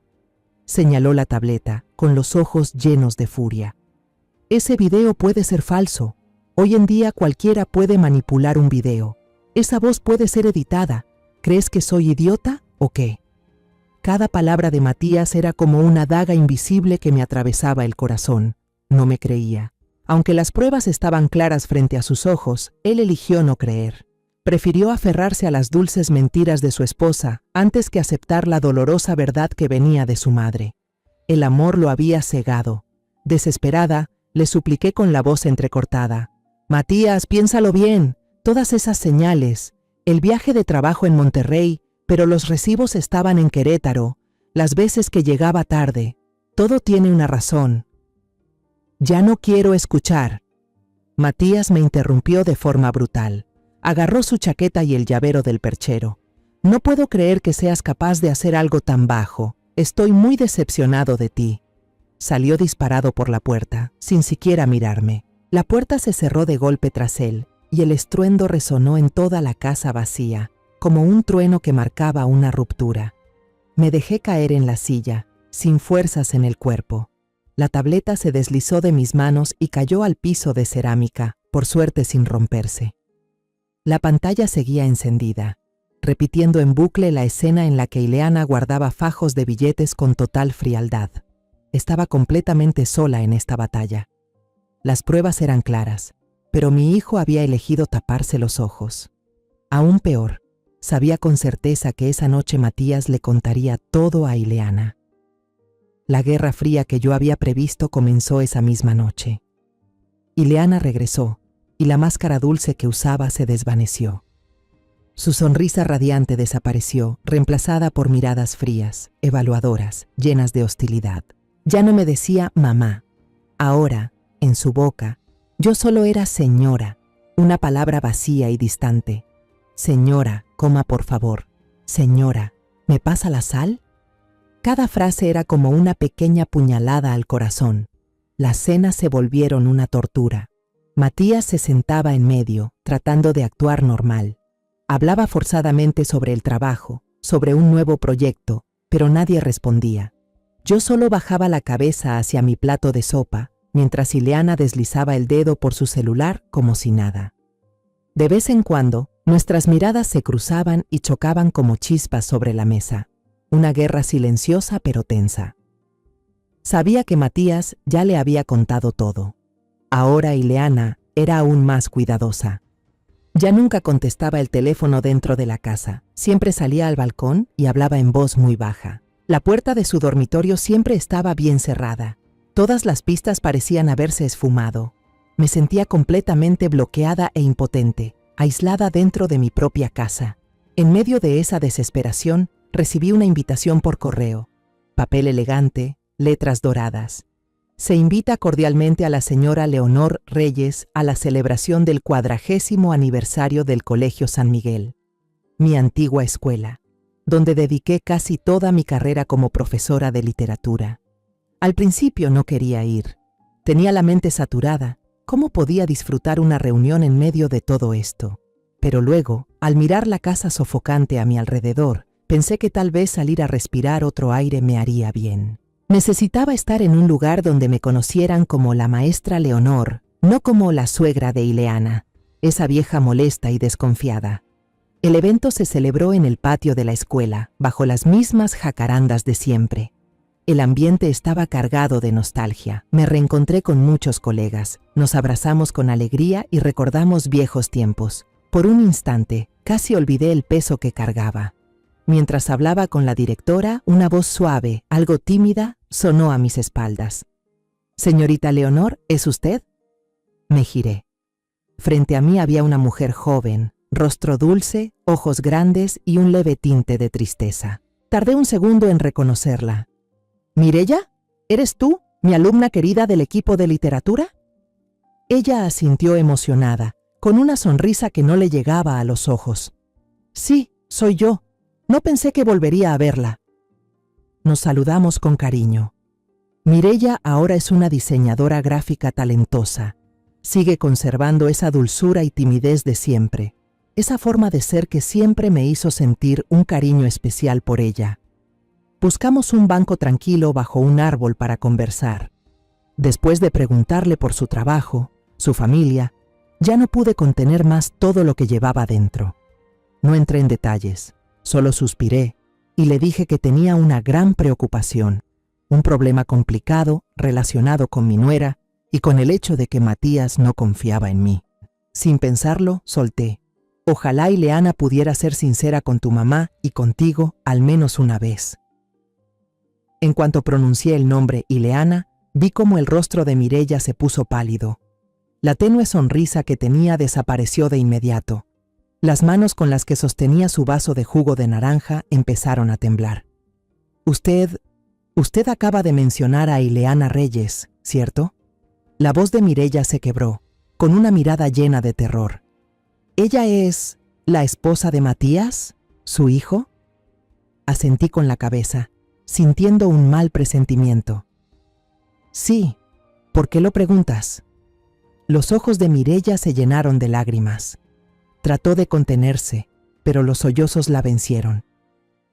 Señaló la tableta, con los ojos llenos de furia. Ese video puede ser falso. Hoy en día cualquiera puede manipular un video. Esa voz puede ser editada. ¿Crees que soy idiota o qué? Cada palabra de Matías era como una daga invisible que me atravesaba el corazón. No me creía. Aunque las pruebas estaban claras frente a sus ojos, él eligió no creer. Prefirió aferrarse a las dulces mentiras de su esposa antes que aceptar la dolorosa verdad que venía de su madre. El amor lo había cegado. Desesperada, le supliqué con la voz entrecortada: «Matías, piénsalo bien. Todas esas señales, el viaje de trabajo en Monterrey, pero los recibos estaban en Querétaro, las veces que llegaba tarde, todo tiene una razón». «Ya no quiero escuchar». Matías me interrumpió de forma brutal. Agarró su chaqueta y el llavero del perchero. «No puedo creer que seas capaz de hacer algo tan bajo. Estoy muy decepcionado de ti». Salió disparado por la puerta, sin siquiera mirarme. La puerta se cerró de golpe tras él, y el estruendo resonó en toda la casa vacía, como un trueno que marcaba una ruptura. Me dejé caer en la silla, sin fuerzas en el cuerpo. La tableta se deslizó de mis manos y cayó al piso de cerámica, por suerte sin romperse. La pantalla seguía encendida, repitiendo en bucle la escena en la que Ileana guardaba fajos de billetes con total frialdad. Estaba completamente sola en esta batalla. Las pruebas eran claras, pero mi hijo había elegido taparse los ojos. Aún peor, sabía con certeza que esa noche Matías le contaría todo a Ileana. La guerra fría que yo había previsto comenzó esa misma noche. Ileana regresó, y la máscara dulce que usaba se desvaneció. Su sonrisa radiante desapareció, reemplazada por miradas frías, evaluadoras, llenas de hostilidad. Ya no me decía mamá. Ahora, en su boca, yo solo era señora, una palabra vacía y distante. Señora, coma por favor. Señora, ¿me pasa la sal? Cada frase era como una pequeña puñalada al corazón. Las cenas se volvieron una tortura. Matías se sentaba en medio, tratando de actuar normal. Hablaba forzadamente sobre el trabajo, sobre un nuevo proyecto, pero nadie respondía. Yo solo bajaba la cabeza hacia mi plato de sopa, mientras Ileana deslizaba el dedo por su celular como si nada. De vez en cuando, nuestras miradas se cruzaban y chocaban como chispas sobre la mesa. Una guerra silenciosa pero tensa. Sabía que Matías ya le había contado todo. Ahora Ileana era aún más cuidadosa. Ya nunca contestaba el teléfono dentro de la casa. Siempre salía al balcón y hablaba en voz muy baja. La puerta de su dormitorio siempre estaba bien cerrada. Todas las pistas parecían haberse esfumado. Me sentía completamente bloqueada e impotente, aislada dentro de mi propia casa. En medio de esa desesperación, recibí una invitación por correo. Papel elegante, letras doradas. Se invita cordialmente a la señora Leonor Reyes a la celebración del 40º aniversario del Colegio San Miguel, mi antigua escuela, donde dediqué casi toda mi carrera como profesora de literatura. Al principio no quería ir. Tenía la mente saturada. ¿Cómo podía disfrutar una reunión en medio de todo esto? Pero luego, al mirar la casa sofocante a mi alrededor, pensé que tal vez salir a respirar otro aire me haría bien. Necesitaba estar en un lugar donde me conocieran como la maestra Leonor, no como la suegra de Ileana, esa vieja molesta y desconfiada. El evento se celebró en el patio de la escuela, bajo las mismas jacarandas de siempre. El ambiente estaba cargado de nostalgia. Me reencontré con muchos colegas, nos abrazamos con alegría y recordamos viejos tiempos. Por un instante, casi olvidé el peso que cargaba. Mientras hablaba con la directora, una voz suave, algo tímida, sonó a mis espaldas. «Señorita Leonor, ¿es usted?» Me giré. Frente a mí había una mujer joven, rostro dulce, ojos grandes y un leve tinte de tristeza. Tardé un segundo en reconocerla. «¿Mireya? ¿Eres tú, mi alumna querida del equipo de literatura?» Ella asintió emocionada, con una sonrisa que no le llegaba a los ojos. «Sí, soy yo. No pensé que volvería a verla». Nos saludamos con cariño. Mireya ahora es una diseñadora gráfica talentosa. Sigue conservando esa dulzura y timidez de siempre, esa forma de ser que siempre me hizo sentir un cariño especial por ella. Buscamos un banco tranquilo bajo un árbol para conversar. Después de preguntarle por su trabajo, su familia, ya no pude contener más todo lo que llevaba dentro. No entré en detalles, solo suspiré, y le dije que tenía una gran preocupación, un problema complicado relacionado con mi nuera y con el hecho de que Matías no confiaba en mí. Sin pensarlo, solté: ojalá Ileana pudiera ser sincera con tu mamá y contigo al menos una vez. En cuanto pronuncié el nombre Ileana, vi cómo el rostro de Mireya se puso pálido. La tenue sonrisa que tenía desapareció de inmediato. Las manos con las que sostenía su vaso de jugo de naranja empezaron a temblar. Usted acaba de mencionar a Ileana Reyes, ¿cierto? La voz de Mireya se quebró, con una mirada llena de terror. ¿Ella es la esposa de Matías, su hijo? Asentí con la cabeza, sintiendo un mal presentimiento. Sí, ¿por qué lo preguntas? Los ojos de Mireya se llenaron de lágrimas. Trató de contenerse, pero los sollozos la vencieron.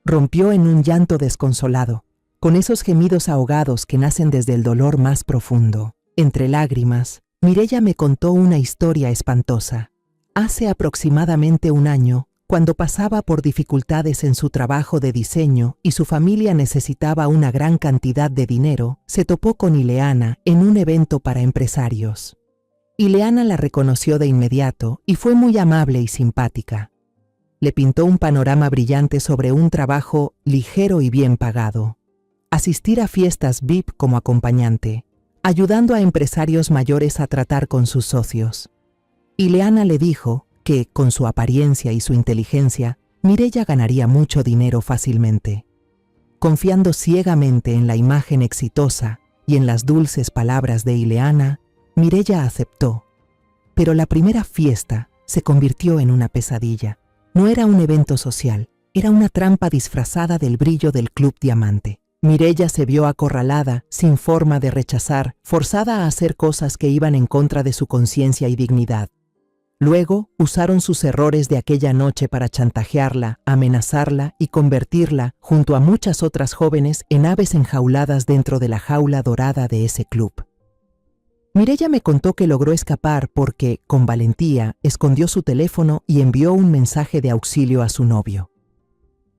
Rompió en un llanto desconsolado, con esos gemidos ahogados que nacen desde el dolor más profundo. Entre lágrimas, Mireya me contó una historia espantosa. Hace aproximadamente un año, cuando pasaba por dificultades en su trabajo de diseño y su familia necesitaba una gran cantidad de dinero, se topó con Ileana en un evento para empresarios. Ileana la reconoció de inmediato y fue muy amable y simpática. Le pintó un panorama brillante sobre un trabajo ligero y bien pagado. Asistir a fiestas VIP como acompañante, ayudando a empresarios mayores a tratar con sus socios. Ileana le dijo que, con su apariencia y su inteligencia, Mireya ganaría mucho dinero fácilmente. Confiando ciegamente en la imagen exitosa y en las dulces palabras de Ileana, Mireya aceptó. Pero la primera fiesta se convirtió en una pesadilla. No era un evento social, era una trampa disfrazada del brillo del Club Diamante. Mireya se vio acorralada, sin forma de rechazar, forzada a hacer cosas que iban en contra de su conciencia y dignidad. Luego usaron sus errores de aquella noche para chantajearla, amenazarla y convertirla, junto a muchas otras jóvenes, en aves enjauladas dentro de la jaula dorada de ese club. Mireya me contó que logró escapar porque, con valentía, escondió su teléfono y envió un mensaje de auxilio a su novio.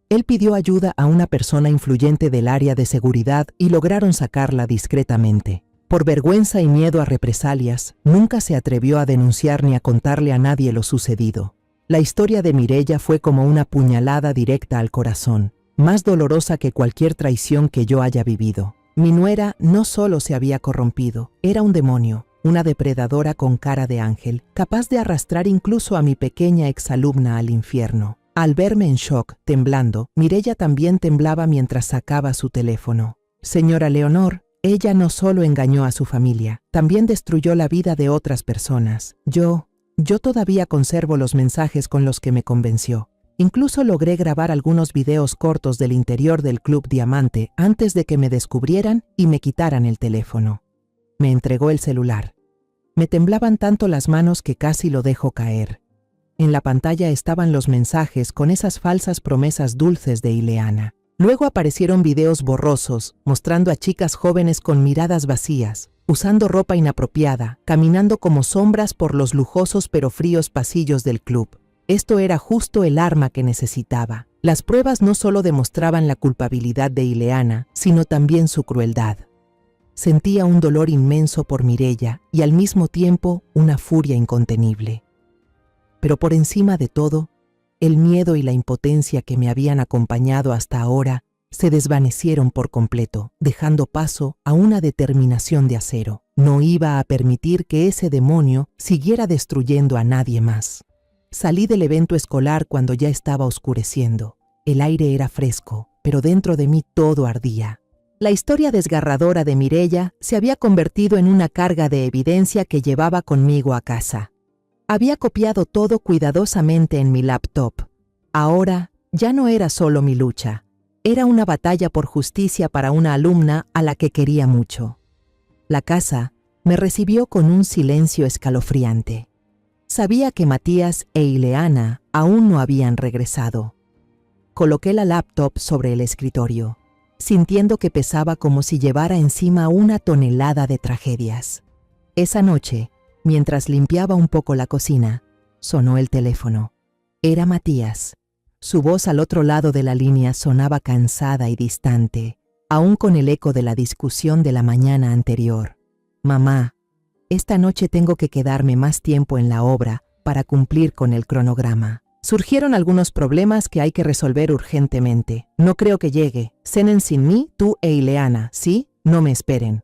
Él pidió ayuda a una persona influyente del área de seguridad y lograron sacarla discretamente. Por vergüenza y miedo a represalias, nunca se atrevió a denunciar ni a contarle a nadie lo sucedido. La historia de Mireya fue como una puñalada directa al corazón, más dolorosa que cualquier traición que yo haya vivido. Mi nuera no solo se había corrompido, era un demonio, una depredadora con cara de ángel, capaz de arrastrar incluso a mi pequeña exalumna al infierno. Al verme en shock, temblando, Mireya también temblaba mientras sacaba su teléfono. Señora Leonor, ella no solo engañó a su familia, también destruyó la vida de otras personas. Yo todavía conservo los mensajes con los que me convenció. Incluso logré grabar algunos videos cortos del interior del Club Diamante antes de que me descubrieran y me quitaran el teléfono. Me entregó el celular. Me temblaban tanto las manos que casi lo dejo caer. En la pantalla estaban los mensajes con esas falsas promesas dulces de Ileana. Luego aparecieron videos borrosos, mostrando a chicas jóvenes con miradas vacías, usando ropa inapropiada, caminando como sombras por los lujosos pero fríos pasillos del club. Esto era justo el arma que necesitaba. Las pruebas no solo demostraban la culpabilidad de Ileana, sino también su crueldad. Sentía un dolor inmenso por Mireya y al mismo tiempo una furia incontenible. Pero por encima de todo, el miedo y la impotencia que me habían acompañado hasta ahora se desvanecieron por completo, dejando paso a una determinación de acero. No iba a permitir que ese demonio siguiera destruyendo a nadie más. Salí del evento escolar cuando ya estaba oscureciendo. El aire era fresco, pero dentro de mí todo ardía. La historia desgarradora de Mireya se había convertido en una carga de evidencia que llevaba conmigo a casa. Había copiado todo cuidadosamente en mi laptop. Ahora ya no era solo mi lucha. Era una batalla por justicia para una alumna a la que quería mucho. La casa me recibió con un silencio escalofriante. Sabía que Matías e Ileana aún no habían regresado. Coloqué la laptop sobre el escritorio, sintiendo que pesaba como si llevara encima una tonelada de tragedias. Esa noche, mientras limpiaba un poco la cocina, sonó el teléfono. Era Matías. Su voz al otro lado de la línea sonaba cansada y distante, aún con el eco de la discusión de la mañana anterior. Mamá, esta noche tengo que quedarme más tiempo en la obra para cumplir con el cronograma. Surgieron algunos problemas que hay que resolver urgentemente. No creo que llegue. Cenen sin mí, tú e Ileana, ¿sí? No me esperen.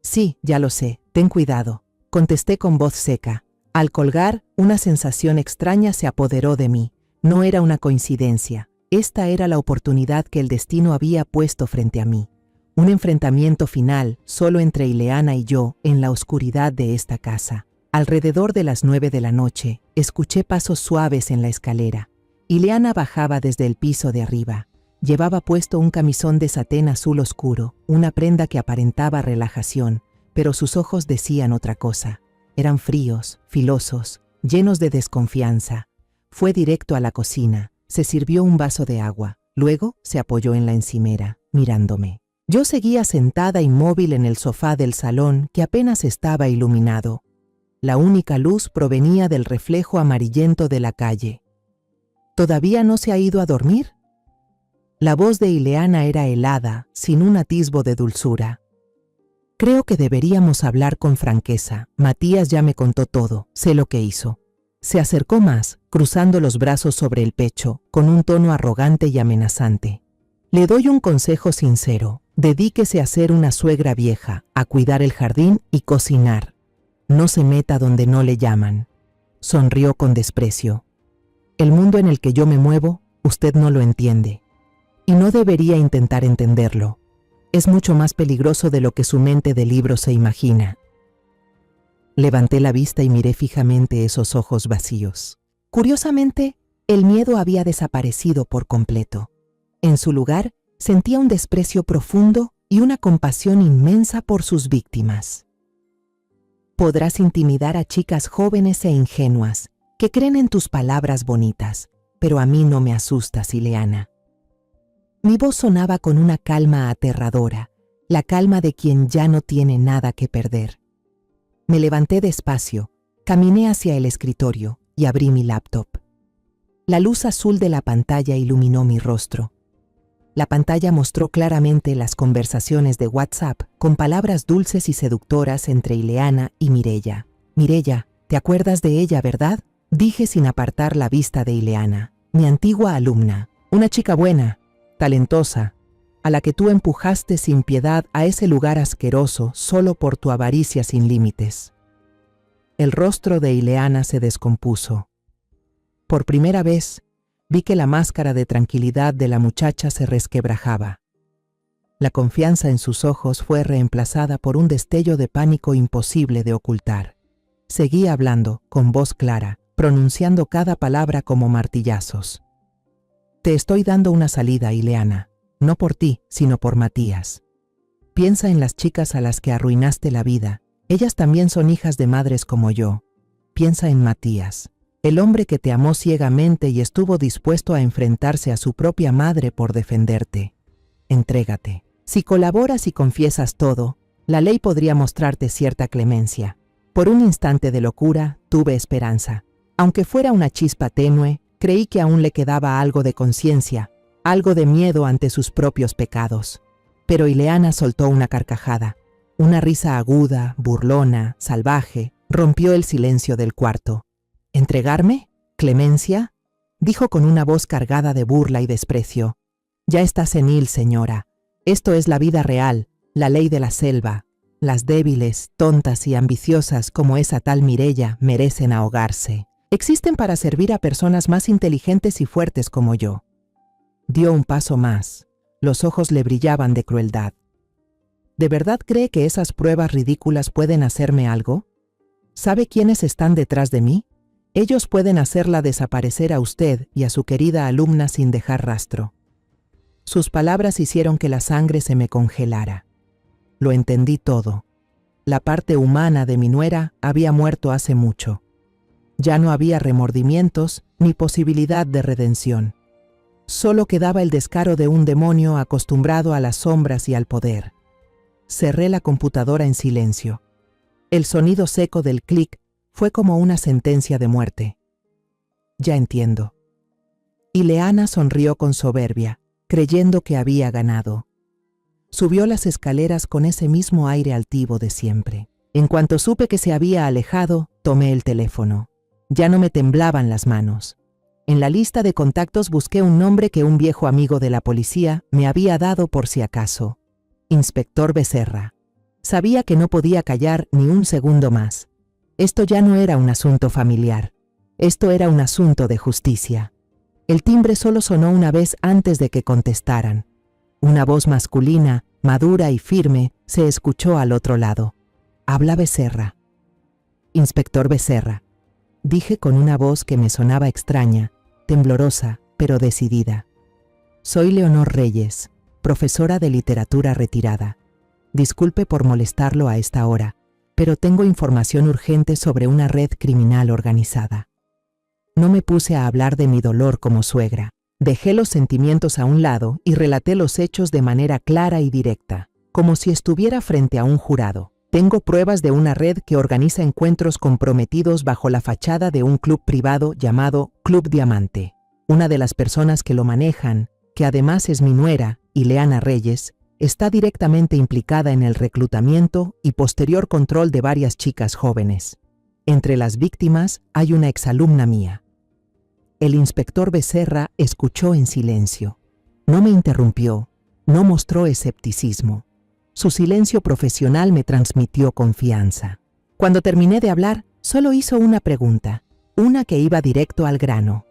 Sí, ya lo sé. Ten cuidado. Contesté con voz seca. Al colgar, una sensación extraña se apoderó de mí. No era una coincidencia. Esta era la oportunidad que el destino había puesto frente a mí. Un enfrentamiento final, solo entre Ileana y yo, en la oscuridad de esta casa. Alrededor de las 9 de la noche, escuché pasos suaves en la escalera. Ileana bajaba desde el piso de arriba. Llevaba puesto un camisón de satén azul oscuro, una prenda que aparentaba relajación, pero sus ojos decían otra cosa. Eran fríos, filosos, llenos de desconfianza. Fue directo a la cocina, se sirvió un vaso de agua, luego se apoyó en la encimera, mirándome. Yo seguía sentada inmóvil en el sofá del salón que apenas estaba iluminado. La única luz provenía del reflejo amarillento de la calle. ¿Todavía no se ha ido a dormir? La voz de Ileana era helada, sin un atisbo de dulzura. Creo que deberíamos hablar con franqueza. Matías ya me contó todo, sé lo que hizo. Se acercó más, cruzando los brazos sobre el pecho, con un tono arrogante y amenazante. Le doy un consejo sincero. Dedíquese a ser una suegra vieja, a cuidar el jardín y cocinar. No se meta donde no le llaman. Sonrió con desprecio. El mundo en el que yo me muevo, usted no lo entiende. Y no debería intentar entenderlo. Es mucho más peligroso de lo que su mente de libro se imagina. Levanté la vista y miré fijamente esos ojos vacíos. Curiosamente, el miedo había desaparecido por completo. En su lugar, sentía un desprecio profundo y una compasión inmensa por sus víctimas. Podrás intimidar a chicas jóvenes e ingenuas que creen en tus palabras bonitas, pero a mí no me asustas, Ileana. Mi voz sonaba con una calma aterradora, la calma de quien ya no tiene nada que perder. Me levanté despacio, caminé hacia el escritorio y abrí mi laptop. La luz azul de la pantalla iluminó mi rostro. La pantalla mostró claramente las conversaciones de WhatsApp con palabras dulces y seductoras entre Ileana y Mireia. Mireia, ¿te acuerdas de ella, verdad? Dije sin apartar la vista de Ileana. Mi antigua alumna, una chica buena, talentosa, a la que tú empujaste sin piedad a ese lugar asqueroso solo por tu avaricia sin límites. El rostro de Ileana se descompuso. Por primera vez, vi que la máscara de tranquilidad de la muchacha se resquebrajaba. La confianza en sus ojos fue reemplazada por un destello de pánico imposible de ocultar. Seguía hablando, con voz clara, pronunciando cada palabra como martillazos. Te estoy dando una salida, Ileana, no por ti, sino por Matías. Piensa en las chicas a las que arruinaste la vida. Ellas también son hijas de madres como yo. Piensa en Matías. El hombre que te amó ciegamente y estuvo dispuesto a enfrentarse a su propia madre por defenderte. Entrégate. Si colaboras y confiesas todo, la ley podría mostrarte cierta clemencia. Por un instante de locura, tuve esperanza. Aunque fuera una chispa tenue, creí que aún le quedaba algo de conciencia, algo de miedo ante sus propios pecados. Pero Ileana soltó una carcajada. Una risa aguda, burlona, salvaje, rompió el silencio del cuarto. ¿Entregarme? ¿Clemencia? Dijo con una voz cargada de burla y desprecio. Ya está senil, señora. Esto es la vida real, la ley de la selva. Las débiles, tontas y ambiciosas como esa tal Mireia merecen ahogarse. Existen para servir a personas más inteligentes y fuertes como yo. Dio un paso más. Los ojos le brillaban de crueldad. ¿De verdad cree que esas pruebas ridículas pueden hacerme algo? ¿Sabe quiénes están detrás de mí? Ellos pueden hacerla desaparecer a usted y a su querida alumna sin dejar rastro. Sus palabras hicieron que la sangre se me congelara. Lo entendí todo. La parte humana de mi nuera había muerto hace mucho. Ya no había remordimientos ni posibilidad de redención. Solo quedaba el descaro de un demonio acostumbrado a las sombras y al poder. Cerré la computadora en silencio. El sonido seco del clic fue como una sentencia de muerte. Ya entiendo. Ileana sonrió con soberbia, creyendo que había ganado. Subió las escaleras con ese mismo aire altivo de siempre. En cuanto supe que se había alejado, tomé el teléfono. Ya no me temblaban las manos. En la lista de contactos busqué un nombre que un viejo amigo de la policía me había dado por si acaso. Inspector Becerra. Sabía que no podía callar ni un segundo más. Esto ya no era un asunto familiar. Esto era un asunto de justicia. El timbre solo sonó una vez antes de que contestaran. Una voz masculina, madura y firme, se escuchó al otro lado. Habla Becerra. Inspector Becerra, dije con una voz que me sonaba extraña, temblorosa, pero decidida. Soy Leonor Reyes, profesora de literatura retirada. Disculpe por molestarlo a esta hora, pero tengo información urgente sobre una red criminal organizada. No me puse a hablar de mi dolor como suegra. Dejé los sentimientos a un lado y relaté los hechos de manera clara y directa, como si estuviera frente a un jurado. Tengo pruebas de una red que organiza encuentros comprometidos bajo la fachada de un club privado llamado Club Diamante. Una de las personas que lo manejan, que además es mi nuera, Ileana Reyes, está directamente implicada en el reclutamiento y posterior control de varias chicas jóvenes. Entre las víctimas hay una exalumna mía. El inspector Becerra escuchó en silencio. No me interrumpió, no mostró escepticismo. Su silencio profesional me transmitió confianza. Cuando terminé de hablar, solo hizo una pregunta, una que iba directo al grano.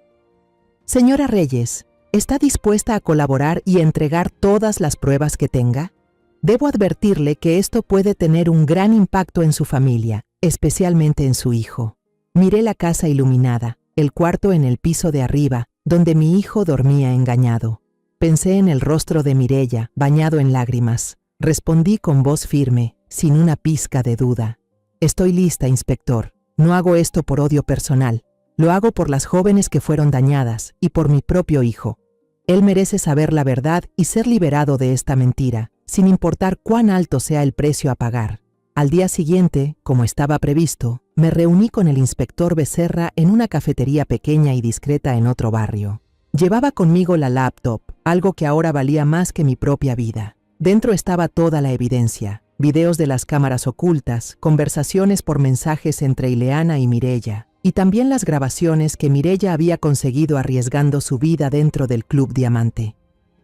Señora Reyes, ¿está dispuesta a colaborar y entregar todas las pruebas que tenga? Debo advertirle que esto puede tener un gran impacto en su familia, especialmente en su hijo. Miré la casa iluminada, el cuarto en el piso de arriba, donde mi hijo dormía engañado. Pensé en el rostro de Mireya, bañado en lágrimas. Respondí con voz firme, sin una pizca de duda. Estoy lista, inspector. No hago esto por odio personal. Lo hago por las jóvenes que fueron dañadas y por mi propio hijo. Él merece saber la verdad y ser liberado de esta mentira, sin importar cuán alto sea el precio a pagar. Al día siguiente, como estaba previsto, me reuní con el inspector Becerra en una cafetería pequeña y discreta en otro barrio. Llevaba conmigo la laptop, algo que ahora valía más que mi propia vida. Dentro estaba toda la evidencia, videos de las cámaras ocultas, conversaciones por mensajes entre Ileana y Mireya, y también las grabaciones que Mireya había conseguido arriesgando su vida dentro del Club Diamante.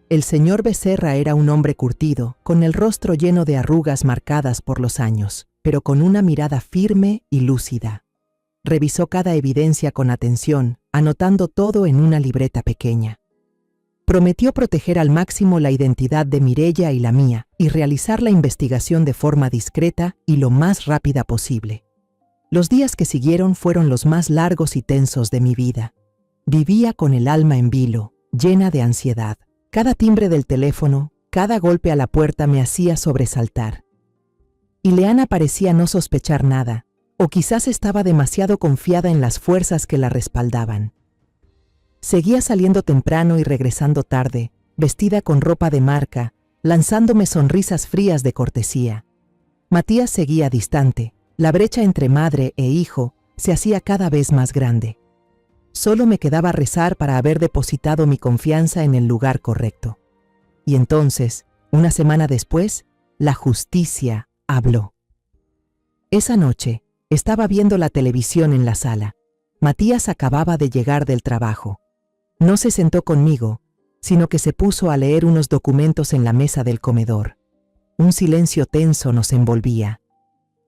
El señor Becerra era un hombre curtido, con el rostro lleno de arrugas marcadas por los años, pero con una mirada firme y lúcida. Revisó cada evidencia con atención, anotando todo en una libreta pequeña. Prometió proteger al máximo la identidad de Mireya y la mía, y realizar la investigación de forma discreta y lo más rápida posible. Los días que siguieron fueron los más largos y tensos de mi vida. Vivía con el alma en vilo, llena de ansiedad. Cada timbre del teléfono, cada golpe a la puerta me hacía sobresaltar. Ileana parecía no sospechar nada, o quizás estaba demasiado confiada en las fuerzas que la respaldaban. Seguía saliendo temprano y regresando tarde, vestida con ropa de marca, lanzándome sonrisas frías de cortesía. Matías seguía distante, la brecha entre madre e hijo se hacía cada vez más grande. Solo me quedaba rezar para haber depositado mi confianza en el lugar correcto. Y entonces, una semana después, la justicia habló. Esa noche, estaba viendo la televisión en la sala. Matías acababa de llegar del trabajo. No se sentó conmigo, sino que se puso a leer unos documentos en la mesa del comedor. Un silencio tenso nos envolvía.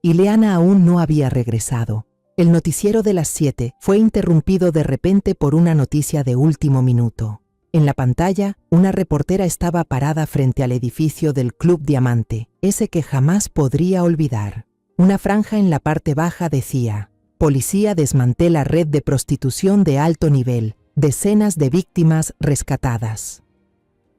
Ileana aún no había regresado. El noticiero de las 7 fue interrumpido de repente por una noticia de último minuto. En la pantalla, una reportera estaba parada frente al edificio del Club Diamante, ese que jamás podría olvidar. Una franja en la parte baja decía: Policía desmantela red de prostitución de alto nivel, decenas de víctimas rescatadas.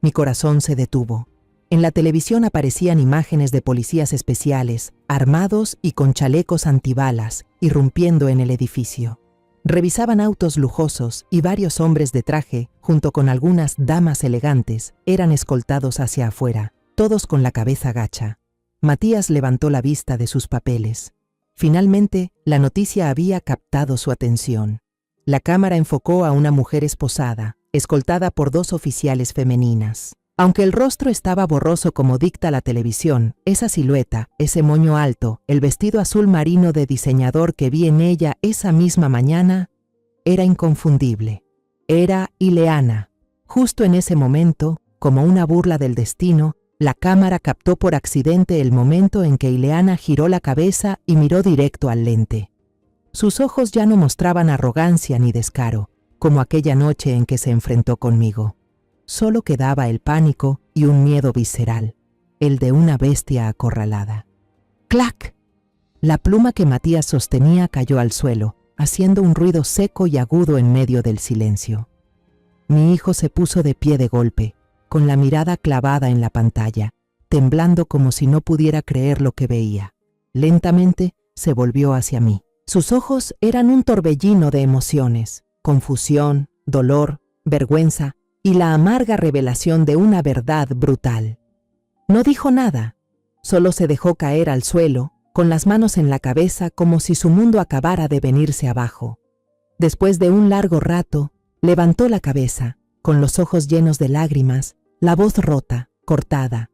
Mi corazón se detuvo. En la televisión aparecían imágenes de policías especiales, armados y con chalecos antibalas, irrumpiendo en el edificio. Revisaban autos lujosos y varios hombres de traje, junto con algunas damas elegantes, eran escoltados hacia afuera, todos con la cabeza gacha. Matías levantó la vista de sus papeles. Finalmente, la noticia había captado su atención. La cámara enfocó a una mujer esposada, escoltada por 2 oficiales femeninas. Aunque el rostro estaba borroso como dicta la televisión, esa silueta, ese moño alto, el vestido azul marino de diseñador que vi en ella esa misma mañana, era inconfundible. Era Ileana. Justo en ese momento, como una burla del destino, la cámara captó por accidente el momento en que Ileana giró la cabeza y miró directo al lente. Sus ojos ya no mostraban arrogancia ni descaro, como aquella noche en que se enfrentó conmigo. Solo quedaba el pánico y un miedo visceral, el de una bestia acorralada. ¡Clac! La pluma que Matías sostenía cayó al suelo, haciendo un ruido seco y agudo en medio del silencio. Mi hijo se puso de pie de golpe, con la mirada clavada en la pantalla, temblando como si no pudiera creer lo que veía. Lentamente se volvió hacia mí. Sus ojos eran un torbellino de emociones, confusión, dolor, vergüenza y la amarga revelación de una verdad brutal. No dijo nada, solo se dejó caer al suelo, con las manos en la cabeza como si su mundo acabara de venirse abajo. Después de un largo rato, levantó la cabeza, con los ojos llenos de lágrimas, la voz rota, cortada.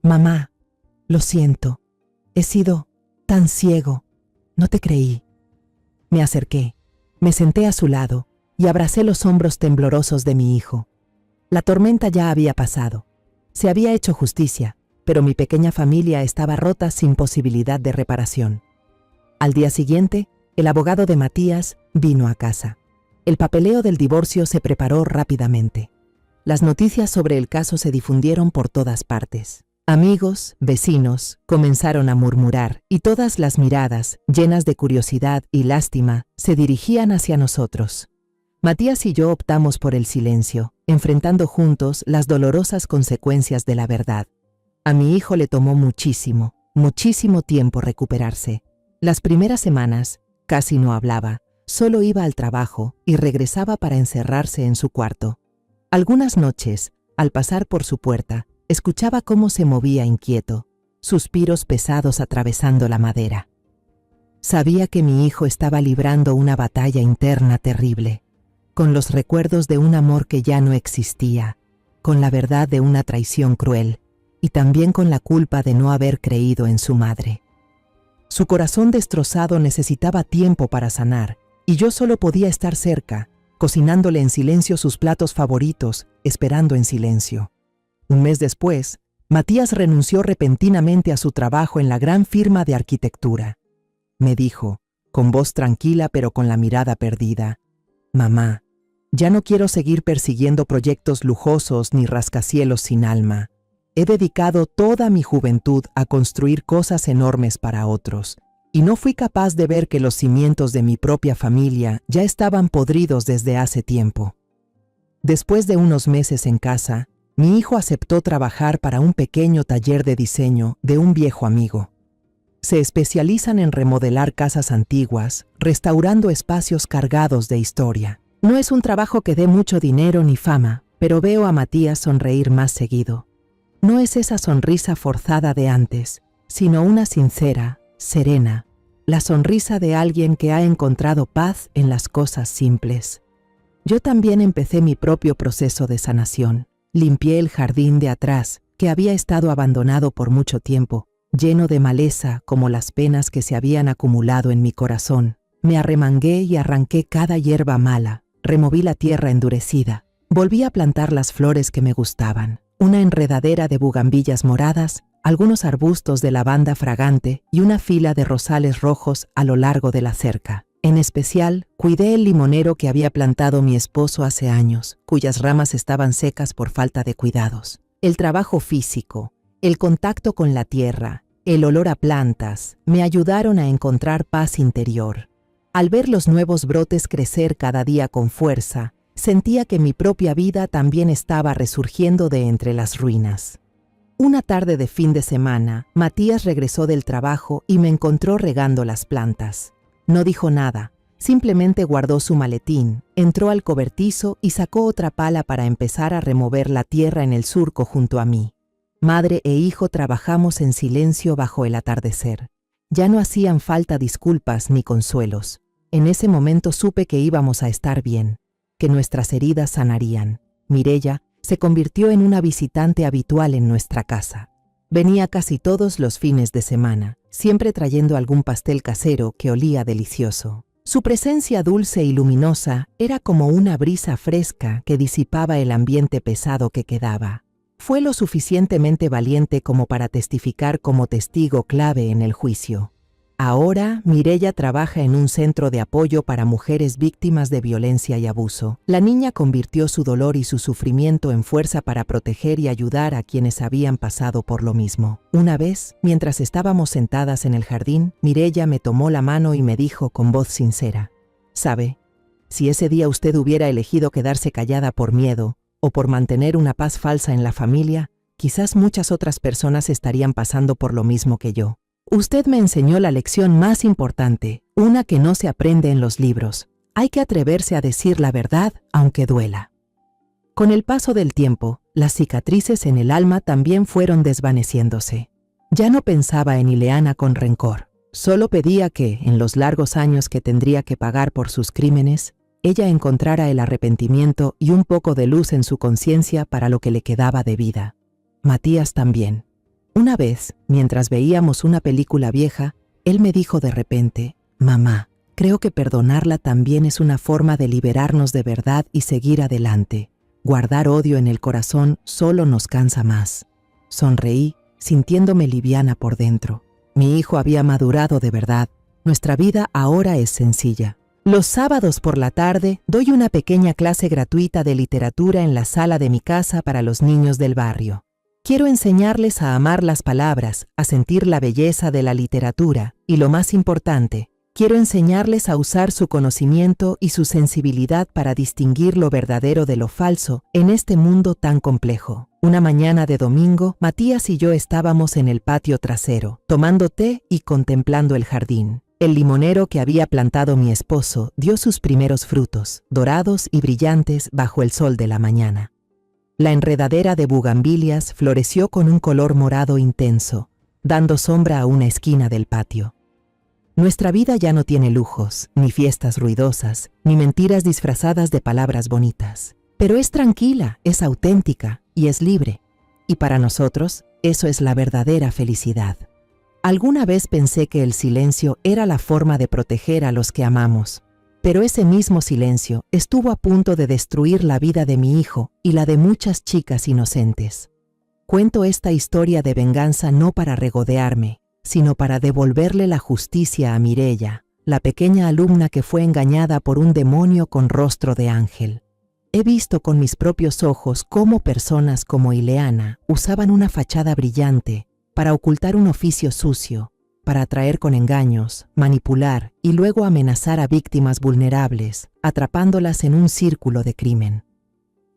«Mamá, lo siento, he sido tan ciego, no te creí». Me acerqué, me senté a su lado y abracé los hombros temblorosos de mi hijo. La tormenta ya había pasado. Se había hecho justicia, pero mi pequeña familia estaba rota sin posibilidad de reparación. Al día siguiente, el abogado de Matías vino a casa. El papeleo del divorcio se preparó rápidamente. Las noticias sobre el caso se difundieron por todas partes. Amigos, vecinos, comenzaron a murmurar y todas las miradas, llenas de curiosidad y lástima, se dirigían hacia nosotros. Matías y yo optamos por el silencio, enfrentando juntos las dolorosas consecuencias de la verdad. A mi hijo le tomó muchísimo tiempo recuperarse. Las primeras semanas casi no hablaba, solo iba al trabajo y regresaba para encerrarse en su cuarto. Algunas noches, al pasar por su puerta, escuchaba cómo se movía inquieto, suspiros pesados atravesando la madera. Sabía que mi hijo estaba librando una batalla interna terrible, con los recuerdos de un amor que ya no existía, con la verdad de una traición cruel y también con la culpa de no haber creído en su madre. Su corazón destrozado necesitaba tiempo para sanar y yo solo podía estar cerca, cocinándole en silencio sus platos favoritos, esperando en silencio. Un mes después, Matías renunció repentinamente a su trabajo en la gran firma de arquitectura. Me dijo, con voz tranquila pero con la mirada perdida: «Mamá, ya no quiero seguir persiguiendo proyectos lujosos ni rascacielos sin alma. He dedicado toda mi juventud a construir cosas enormes para otros, y no fui capaz de ver que los cimientos de mi propia familia ya estaban podridos desde hace tiempo». Después de unos meses en casa, mi hijo aceptó trabajar para un pequeño taller de diseño de un viejo amigo. Se especializan en remodelar casas antiguas, restaurando espacios cargados de historia. No es un trabajo que dé mucho dinero ni fama, pero veo a Matías sonreír más seguido. No es esa sonrisa forzada de antes, sino una sincera, serena, la sonrisa de alguien que ha encontrado paz en las cosas simples. Yo también empecé mi propio proceso de sanación. Limpié el jardín de atrás, que había estado abandonado por mucho tiempo, lleno de maleza como las penas que se habían acumulado en mi corazón. Me arremangué y arranqué cada hierba mala, removí la tierra endurecida, volví a plantar las flores que me gustaban, una enredadera de bugambillas moradas, algunos arbustos de lavanda fragante y una fila de rosales rojos a lo largo de la cerca. En especial, cuidé el limonero que había plantado mi esposo hace años, cuyas ramas estaban secas por falta de cuidados. El trabajo físico, el contacto con la tierra, el olor a plantas, me ayudaron a encontrar paz interior. Al ver los nuevos brotes crecer cada día con fuerza, sentía que mi propia vida también estaba resurgiendo de entre las ruinas. Una tarde de fin de semana, Matías regresó del trabajo y me encontró regando las plantas. No dijo nada, simplemente guardó su maletín, entró al cobertizo y sacó otra pala para empezar a remover la tierra en el surco junto a mí. Madre e hijo trabajamos en silencio bajo el atardecer. Ya no hacían falta disculpas ni consuelos. En ese momento supe que íbamos a estar bien. que nuestras heridas sanarían. Mireya se convirtió en una visitante habitual en nuestra casa. Venía casi todos los fines de semana, siempre trayendo algún pastel casero que olía delicioso. Su presencia dulce y luminosa era como una brisa fresca que disipaba el ambiente pesado que quedaba. Fue lo suficientemente valiente como para testificar como testigo clave en el juicio. Ahora, Mireya trabaja en un centro de apoyo para mujeres víctimas de violencia y abuso. La niña convirtió su dolor y su sufrimiento en fuerza para proteger y ayudar a quienes habían pasado por lo mismo. Una vez, mientras estábamos sentadas en el jardín, Mireya me tomó la mano y me dijo con voz sincera: «¿Sabe? Si ese día usted hubiera elegido quedarse callada por miedo o por mantener una paz falsa en la familia, quizás muchas otras personas estarían pasando por lo mismo que yo. Usted me enseñó la lección más importante, una que no se aprende en los libros. Hay que atreverse a decir la verdad, aunque duela». Con el paso del tiempo, las cicatrices en el alma también fueron desvaneciéndose. Ya no pensaba en Ileana con rencor. Solo pedía que, en los largos años que tendría que pagar por sus crímenes, ella encontrara el arrepentimiento y un poco de luz en su conciencia para lo que le quedaba de vida. Matías también. Una vez, mientras veíamos una película vieja, él me dijo de repente: «Mamá, creo que perdonarla también es una forma de liberarnos de verdad y seguir adelante. Guardar odio en el corazón solo nos cansa más». Sonreí, sintiéndome liviana por dentro. Mi hijo había madurado de verdad. Nuestra vida ahora es sencilla. Los sábados por la tarde doy una pequeña clase gratuita de literatura en la sala de mi casa para los niños del barrio. Quiero enseñarles a amar las palabras, a sentir la belleza de la literatura y, lo más importante, quiero enseñarles a usar su conocimiento y su sensibilidad para distinguir lo verdadero de lo falso en este mundo tan complejo. Una mañana de domingo, Matías y yo estábamos en el patio trasero, tomando té y contemplando el jardín. El limonero que había plantado mi esposo dio sus primeros frutos, dorados y brillantes bajo el sol de la mañana. La enredadera de bugambilias floreció con un color morado intenso, dando sombra a una esquina del patio. Nuestra vida ya no tiene lujos, ni fiestas ruidosas, ni mentiras disfrazadas de palabras bonitas. Pero es tranquila, es auténtica y es libre. Y para nosotros, eso es la verdadera felicidad. Alguna vez pensé que el silencio era la forma de proteger a los que amamos. Pero ese mismo silencio estuvo a punto de destruir la vida de mi hijo y la de muchas chicas inocentes. Cuento esta historia de venganza no para regodearme, sino para devolverle la justicia a Mireya, la pequeña alumna que fue engañada por un demonio con rostro de ángel. He visto con mis propios ojos cómo personas como Ileana usaban una fachada brillante para ocultar un oficio sucio, para atraer con engaños, manipular y luego amenazar a víctimas vulnerables, atrapándolas en un círculo de crimen.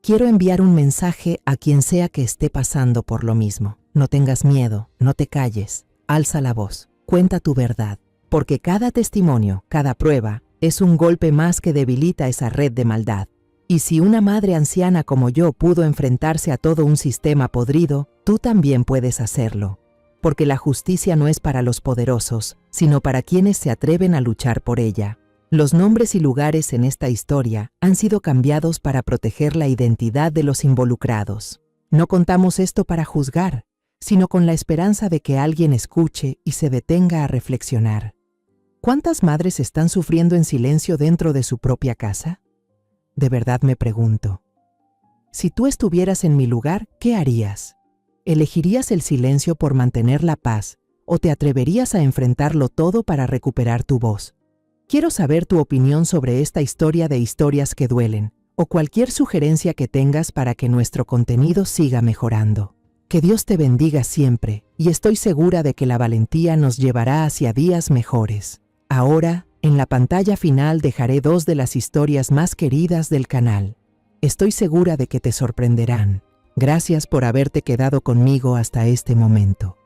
Quiero enviar un mensaje a quien sea que esté pasando por lo mismo. No tengas miedo, no te calles, alza la voz, cuenta tu verdad, porque cada testimonio, cada prueba, es un golpe más que debilita esa red de maldad. Y si una madre anciana como yo pudo enfrentarse a todo un sistema podrido, tú también puedes hacerlo. Porque la justicia no es para los poderosos, sino para quienes se atreven a luchar por ella. Los nombres y lugares en esta historia han sido cambiados para proteger la identidad de los involucrados. No contamos esto para juzgar, sino con la esperanza de que alguien escuche y se detenga a reflexionar. ¿Cuántas madres están sufriendo en silencio dentro de su propia casa? De verdad me pregunto. Si tú estuvieras en mi lugar, ¿qué harías? ¿Elegirías el silencio por mantener la paz o te atreverías a enfrentarlo todo para recuperar tu voz? Quiero saber tu opinión sobre esta historia de historias que duelen o cualquier sugerencia que tengas para que nuestro contenido siga mejorando. Que Dios te bendiga siempre y estoy segura de que la valentía nos llevará hacia días mejores. Ahora, en la pantalla final dejaré 2 de las historias más queridas del canal. Estoy segura de que te sorprenderán. Gracias por haberte quedado conmigo hasta este momento.